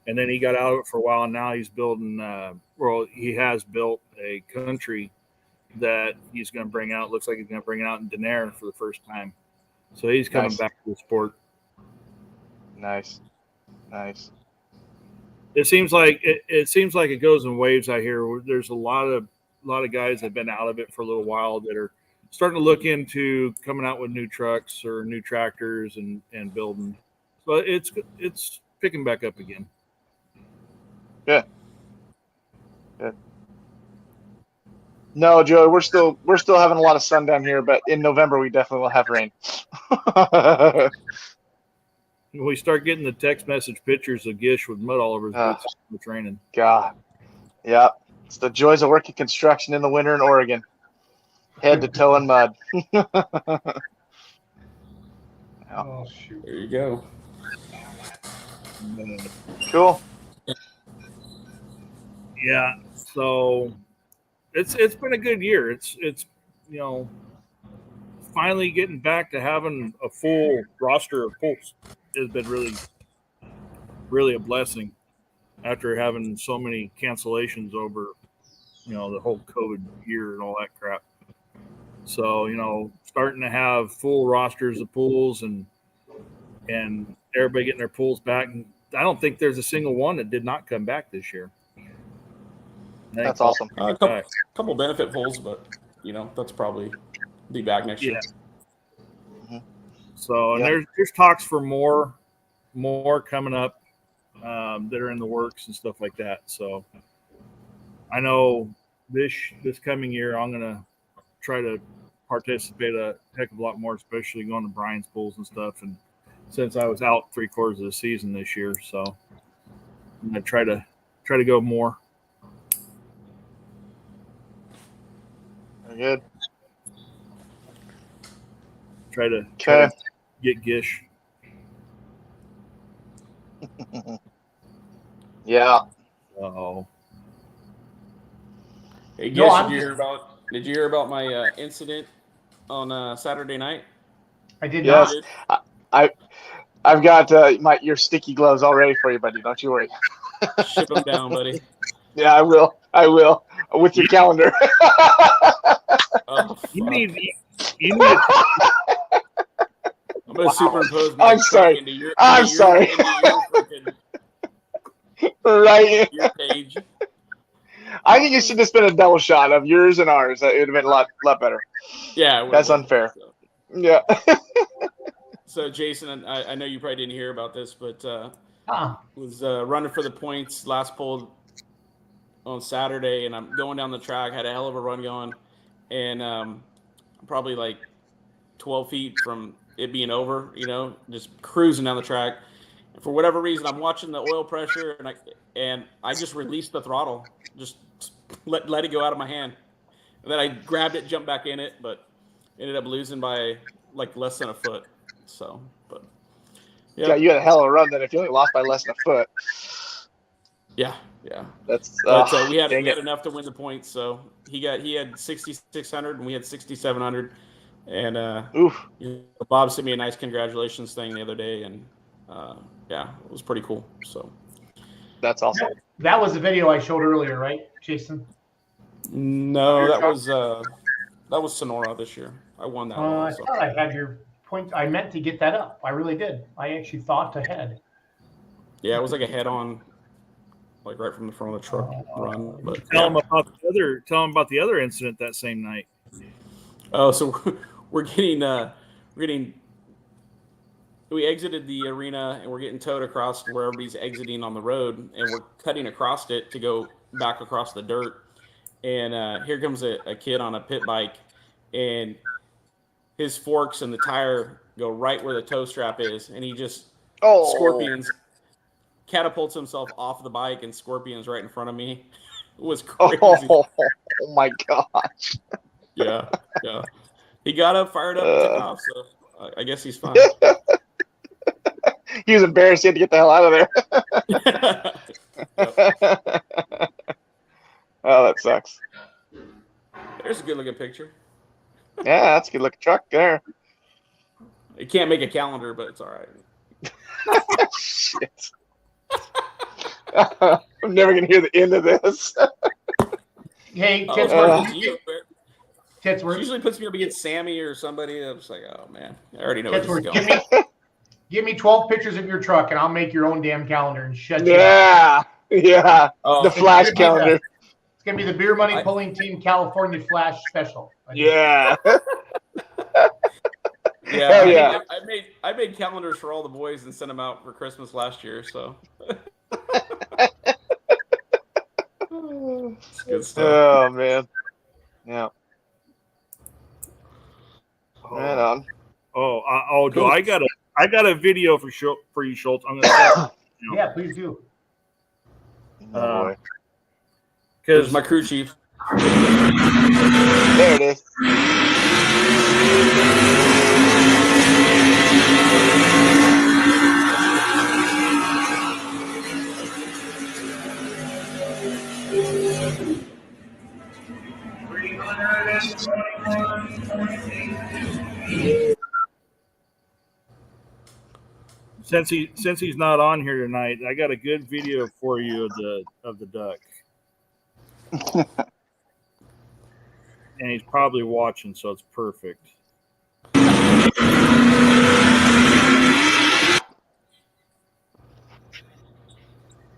And then he got out of it for a while, and now he's building he has built a country that he's going to bring out. Looks like he's going to bring it out in Daenerys for the first time. So he's coming back to the sport. Nice. It seems like it goes in waves out here. There's a lot of guys that have been out of it for a little while that are starting to look into coming out with new trucks or new tractors and building. So it's picking back up again. Good. No, Joe, we're still having a lot of sun down here, but in November we definitely will have rain. When we start getting the text message pictures of Gish with mud all over his boots, it's raining. God, yeah, it's the joys of working construction in the winter in Oregon. Head to toe in mud. Oh shoot! There you go. Cool. Yeah, so it's been a good year. It's finally getting back to having a full roster of pulls has been really really a blessing after having so many cancellations over, the whole COVID year and all that crap. So, starting to have full rosters of pools and everybody getting their pools back. And I don't think there's a single one that did not come back this year. That's awesome. A couple benefit pools, but that's probably be back next year. Mm-hmm. So and there's talks for more coming up that are in the works and stuff like that. So I know this coming year I'm gonna try to participate a heck of a lot more, especially going to Brian's pools and stuff. And since I was out 3/4 of the season this year, so I'm gonna try to go more. Very good. Try to get Gish. Yeah. Oh. Hey, Gish, did you hear about my incident on Saturday night? I did yes. not. I've got your sticky gloves all ready for you, buddy. Don't you worry. Ship them down, buddy. Yeah, I will. With your calendar. Oh, you need I'm gonna superimpose I'm sorry. into your Right. your page. I think you should just been a double shot of yours and ours. It would have been a lot better. Yeah, that's unfair. So. Yeah. So Jason, I know you probably didn't hear about this, but was running for the points last pull on Saturday, and I'm going down the track. Had a hell of a run going, and probably like 12 feet from it being over, just cruising down the track. And for whatever reason, I'm watching the oil pressure, and I just released the throttle, just let it go out of my hand. And then I grabbed it, jumped back in it, but ended up losing by like less than a foot. So, but yeah, you had a hell of a run then if you only lost by less than a foot. Yeah. That's but we had enough to win the points. So he had 6,600 and we had 6,700. And Bob sent me a nice congratulations thing the other day, and it was pretty cool. So that's awesome. That was the video I showed earlier, right, Jason? No, that was Sonora this year. I won that one. I thought I had your point. I meant to get that up. I really did. I actually thought ahead. Yeah, it was like a head-on, like right from the front of the truck run. But tell them about the other incident that same night. Oh, so we exited the arena and we're getting towed across where everybody's exiting on the road, and we're cutting across it to go back across the dirt. And here comes a kid on a pit bike, and his forks and the tire go right where the tow strap is, and he just scorpions, catapults himself off the bike and scorpions right in front of me. It was crazy. Oh my gosh. Yeah. He got up, fired up, and took off. So I guess he's fine. He was embarrassed. He had to get the hell out of there. Oh, that sucks. There's a good-looking picture. Yeah, that's a good-looking truck there. It can't make a calendar, but it's all right. Shit. I'm never going to hear the end of this. Hey, Titsworth usually puts me up against Sammy or somebody. I'm just like, oh man, I already know where this is going. Give me 12 pictures of your truck, and I'll make your own damn calendar and shut you up. Yeah. The flash calendar. It's gonna be the Beer Money Pulling Team California Flash Special. Yeah. Yeah. I made calendars for all the boys and sent them out for Christmas last year. So. It's good stuff. Oh man. Yeah. Right on. Cool. I got a video for you, Schultz. I'm gonna Yeah, please do. Because my crew chief. There it is. Since he's not on here tonight, I got a good video for you of the duck. And he's probably watching, so it's perfect.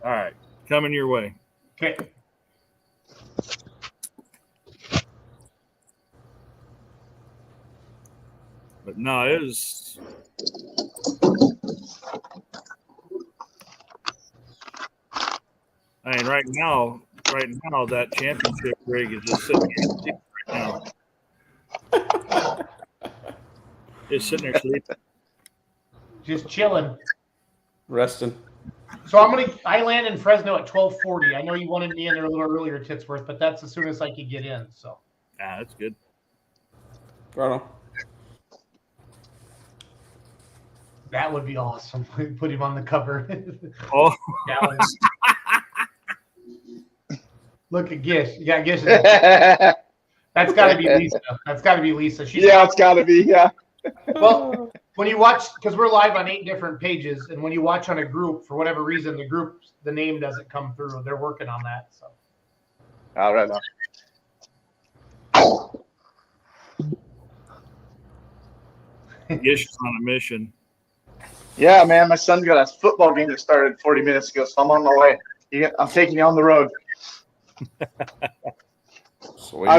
All right, coming your way. Okay. But no, it was. I mean, right now, that championship rig is just sitting there right now. Just sitting there sleeping. Just chilling. Resting. So I land in Fresno at 12:40. I know you wanted me in there a little earlier, Titsworth, but that's as soon as I could get in. So. Ah, that's good. Right on. That would be awesome. Put him on the cover. Oh. Look at Gish. You got Gish. That's got to be Lisa. That's got to be Lisa. It's got to be. Yeah. Well, when you watch, because we're live on 8 different pages, and when you watch on a group, for whatever reason, the name doesn't come through. They're working on that. So. All right. Gish is on a mission. Yeah, man. My son's got a football game that started 40 minutes ago, so I'm on my way. I'm taking you on the road. Sweet.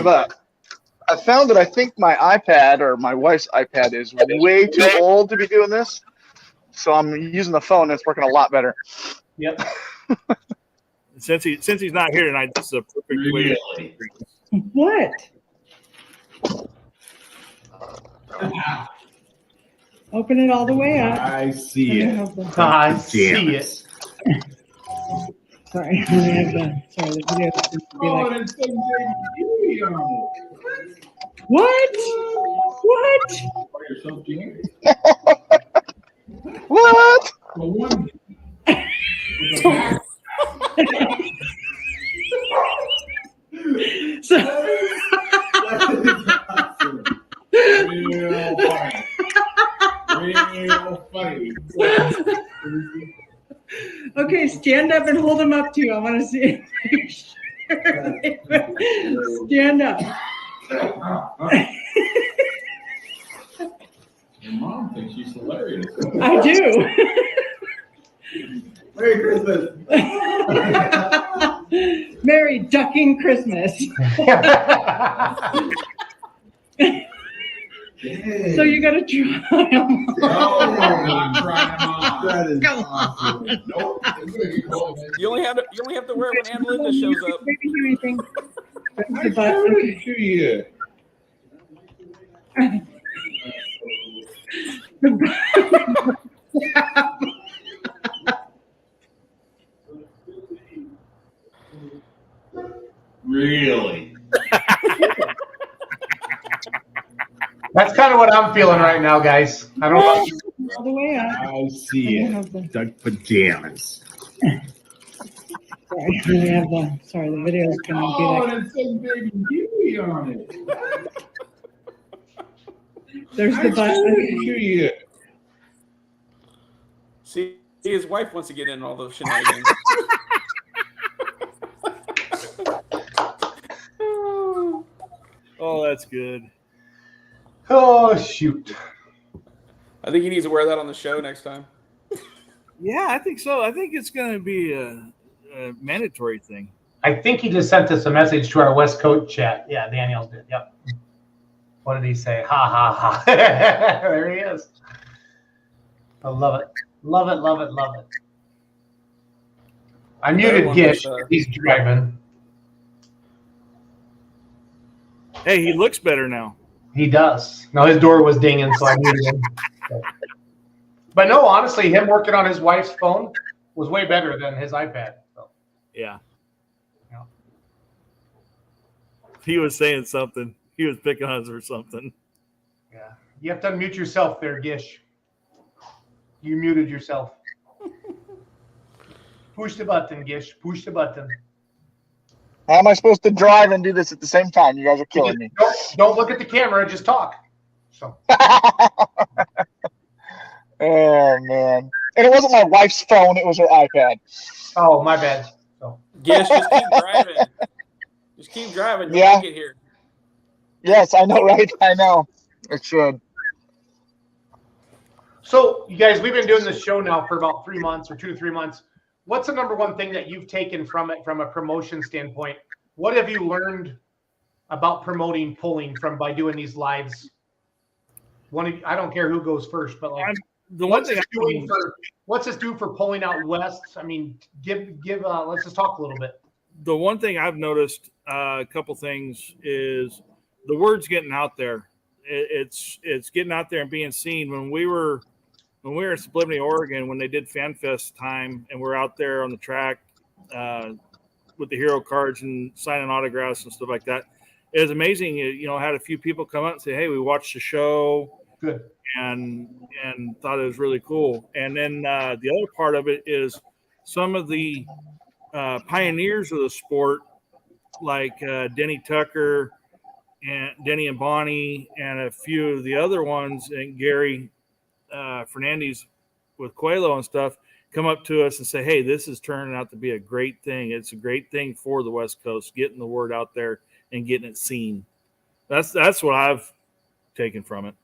I found that I think my iPad or my wife's iPad is way too old to be doing this. So I'm using the phone and it's working a lot better. Yep. Since he's not here tonight, this is a perfect way to What? Open it all the way up. I see it. I see it. Sorry, the video is going to be like, what? What? So, Real funny. Okay, stand up and hold them up to you. I want to see. Stand up. Your mom thinks she's hilarious. I do. Merry Christmas. Merry Ducking Christmas. So you got to try them. That is awesome. Nope. You only have to wear it when Aunt Linda shows up. Maybe do anything. I showed it to you. Really? That's kind of what I'm feeling right now, guys. I don't know. All the way up. I see it. Duck pajamas. Sorry, the video is going to be like. Oh, it says Baby Huey on it. There's the button. See, his wife wants to get in all those shenanigans. Oh, that's good. Oh, shoot. I think he needs to wear that on the show next time. Yeah, I think so. I think it's going to be a mandatory thing. I think he just sent us a message to our West Coast chat. Yeah, Daniel did. Yep. What did he say? Ha, ha, ha. There he is. I love it. Love it, love it, love it. I muted Gish. He's driving. Hey, he looks better now. He does. No, his door was dinging, so I muted him. But no, honestly, him working on his wife's phone was way better than his iPad. So. Yeah. He was saying something. He was picking on us or something. Yeah. You have to unmute yourself there, Gish. You muted yourself. Push the button, Gish. Push the button. How am I supposed to drive and do this at the same time? You guys are killing me. Don't look at the camera. Just talk. So. Oh, man. And it wasn't my wife's phone; it was her iPad. Oh, my bad. So. Yes, just keep driving. Just keep driving. You'll Yeah. make it here. Yes, I know, right? I know. It should. So, you guys, we've been doing this show now for about 3 months or 2 to 3 months. What's the number one thing that you've taken from it from a promotion standpoint? What have you learned about promoting pulling by doing these lives? I don't care who goes first, but like what's this do for pulling out west? I mean, let's just talk a little bit. The one thing I've noticed, a couple things, is the word's getting out there. It's getting out there and being seen. When we were in Subliminity, Oregon, when they did FanFest time, and we're out there on the track with the hero cards and signing autographs and stuff like that, it was amazing. Had a few people come up and say, "Hey, we watched the show." Good. And thought it was really cool. And then the other part of it is some of the pioneers of the sport, like Denny Tucker and Denny and Bonnie, and a few of the other ones, and Gary Fernandez with Coelho and stuff, come up to us and say, "Hey, this is turning out to be a great thing. It's a great thing for the West Coast, getting the word out there and getting it seen." That's what I've taken from it.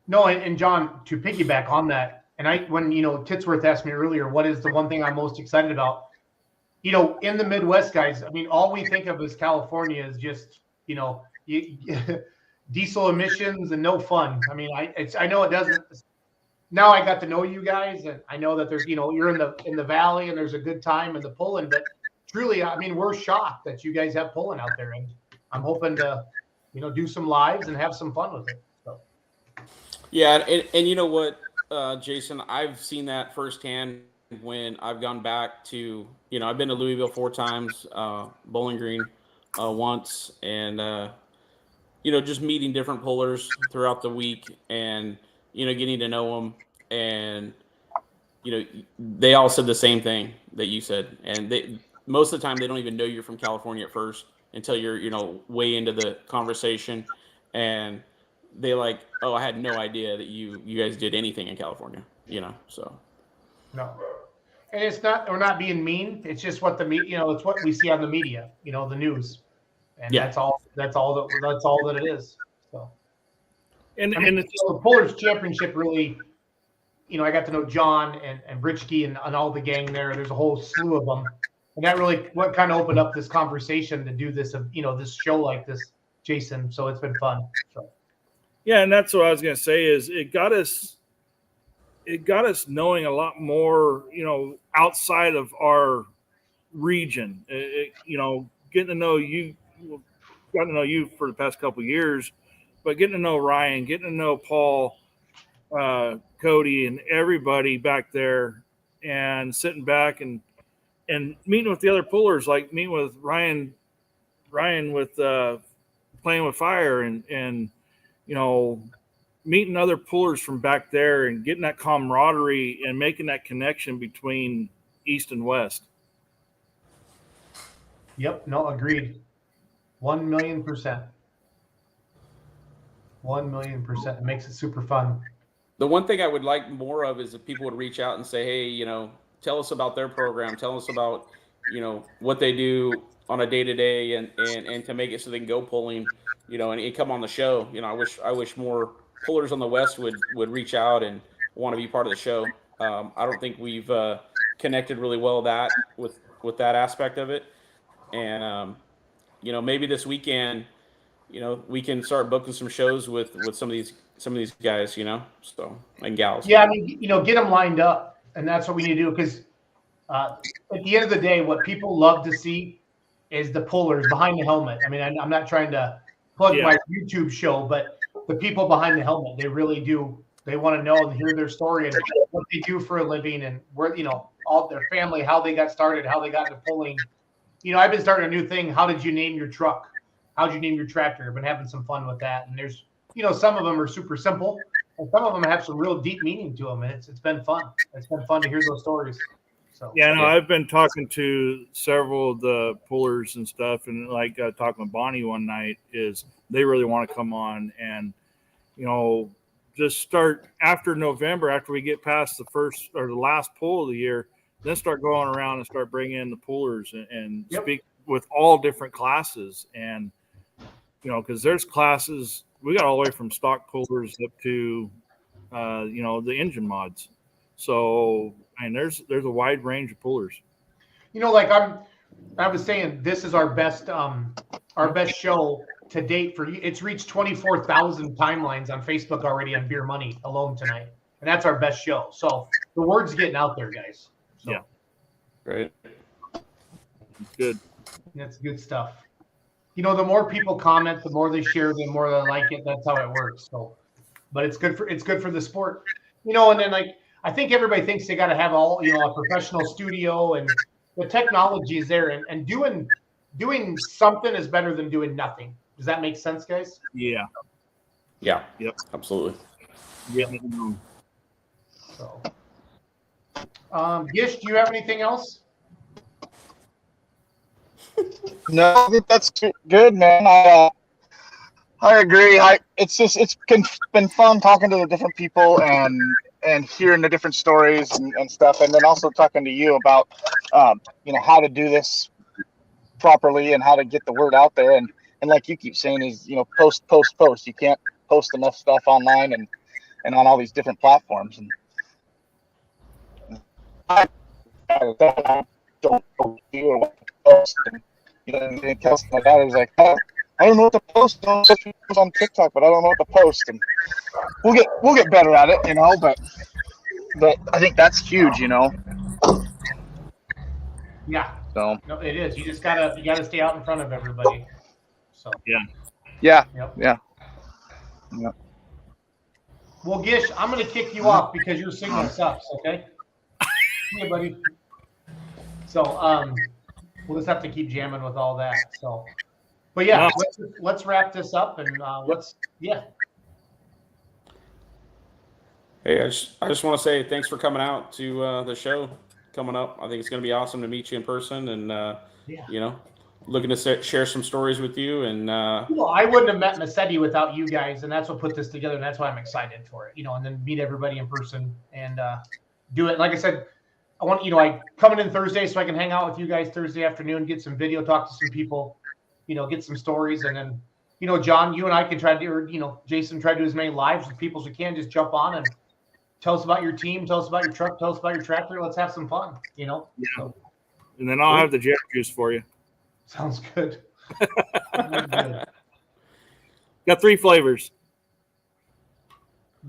No, and John, to piggyback on that, and when Titsworth asked me earlier, what is the one thing I'm most excited about? In the Midwest, guys, I mean, all we think of as California is just diesel emissions and no fun. I mean, I know it doesn't. Now I got to know you guys, and I know that there's you're in the valley and there's a good time in the pulling, but truly, I mean, we're shocked that you guys have pulling out there, and I'm hoping to do some lives and have some fun with it. So. Yeah, and you know what, Jason, I've seen that firsthand when I've gone back to, I've been to Louisville 4 times, Bowling Green once, and, just meeting different pullers throughout the week and, getting to know them. And, they all said the same thing that you said. And most of the time, they don't even know you're from California at first until you're, way into the conversation. And they like, "Oh, I had no idea that you guys did anything in California," so. No. And we're not being mean. It's just what the media, it's what we see on the media, the news. And yeah. that's all that it is. So. And the Pullers Championship really, I got to know John and Britchke and all the gang there. There's a whole slew of them. And that really what kind of opened up this conversation to do this, this show like this, Jason. So it's been fun. So. Yeah, and that's what I was going to say is it got us knowing a lot more, outside of our region. Getting to know you, gotten to know you for the past couple of years, but getting to know Ryan, getting to know Paul, Cody, and everybody back there, and sitting back and meeting with the other pullers, like meeting with Ryan with Playing with Fire, and meeting other pullers from back there and getting that camaraderie and making that connection between East and West. Yep. No, agreed. 1,000,000%. 1,000,000%. It makes it super fun. The one thing I would like more of is if people would reach out and say, "Hey, tell us about their program. Tell us about, what they do on a day-to-day and to make it so they can go pulling, and come on the show." I wish more pullers on the West would reach out and want to be part of the show. I don't think we've connected really well with that aspect of it. And, maybe this weekend, we can start booking some shows with some of these guys, so, and gals. Yeah, I mean, get them lined up, and that's what we need to do, because at the end of the day, what people love to see is the pullers behind the helmet. I mean, I'm not trying to plug my YouTube show, but the people behind the helmet, they really do. They want to know and hear their story and what they do for a living, and where, all their family, how they got started, how they got into pulling. I've been starting a new thing. How did you name your truck? How'd you name your tractor? I've been having some fun with that. And there's, some of them are super simple, and some of them have some real deep meaning to them. And it's been fun. It's been fun to hear those stories. So I've been talking to several of the pullers and stuff, and talking with Bonnie one night, is they really want to come on and, just start after November, after we get past the first or the last pool of the year, then start going around and start bringing in the poolers and speak with all different classes. And, because there's classes, we got all the way from stock poolers up to, the engine mods. So, and there's a wide range of poolers. Like I was saying, this is our best show to date for you. It's reached 24,000 timelines on Facebook already on Beer Money alone tonight. And that's our best show. So the word's getting out there, guys. So, yeah. Great. Good. That's good stuff. The more people comment, the more they share, the more they like it. That's how it works. So, but it's good for the sport. And then I think everybody thinks they got to have all, a professional studio, and the technology is there, and doing something is better than doing nothing. Does that make sense, guys? Yeah. Yeah. Yep. Absolutely. Yeah. So, Gish, do you have anything else? No, I think that's good, man. I agree. It's been fun talking to the different people and hearing the different stories and stuff, and then also talking to you about how to do this properly and how to get the word out there, and like you keep saying is post. You can't post enough stuff online and on all these different platforms, and I don't know or what to post. And Kelsey, my daughter, was like, "Oh, I don't know what to post. I don't know what's on TikTok, but I don't know what to post." And we'll get better at it, But I think that's huge, Yeah. So no, it is. You gotta stay out in front of everybody. So yeah. Yep. Yeah. Well, Gish, I'm gonna kick you off because your signal sucks. Okay. Yeah, buddy. So we'll just have to keep jamming with all that. So, but yeah, let's wrap this up and Hey, I just want to say thanks for coming out to the show coming up. I think it's going to be awesome to meet you in person, and looking to share some stories with you. And well, I wouldn't have met Massetti without you guys, and that's what put this together, and that's why I'm excited for it. And then meet everybody in person and do it. Like I said, I want I coming in Thursday so I can hang out with you guys Thursday afternoon, get some video, talk to some people, get some stories, and then John, you and I can try to do, or Jason, try to do as many lives with people as we can. Just jump on and tell us about your team, tell us about your truck, tell us about your tractor. Let's have some fun, Yeah. So, and then I'll have the jet juice for you. Sounds good. Good. Got 3 flavors.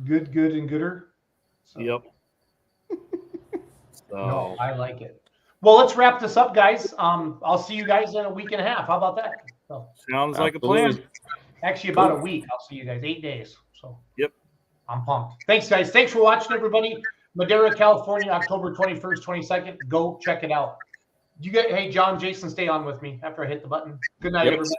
Good, and gooder. So. Yep. No, I like it. Well, let's wrap this up, guys. I'll see you guys in a week and a half. How about that? So, sounds like a plan. Actually, about a week. I'll see you guys 8 days. So yep. I'm pumped. Thanks, guys. Thanks for watching, everybody. Madera, California, October 21st, 22nd. Go check it out. Hey, John, Jason, stay on with me after I hit the button. Good night, everybody.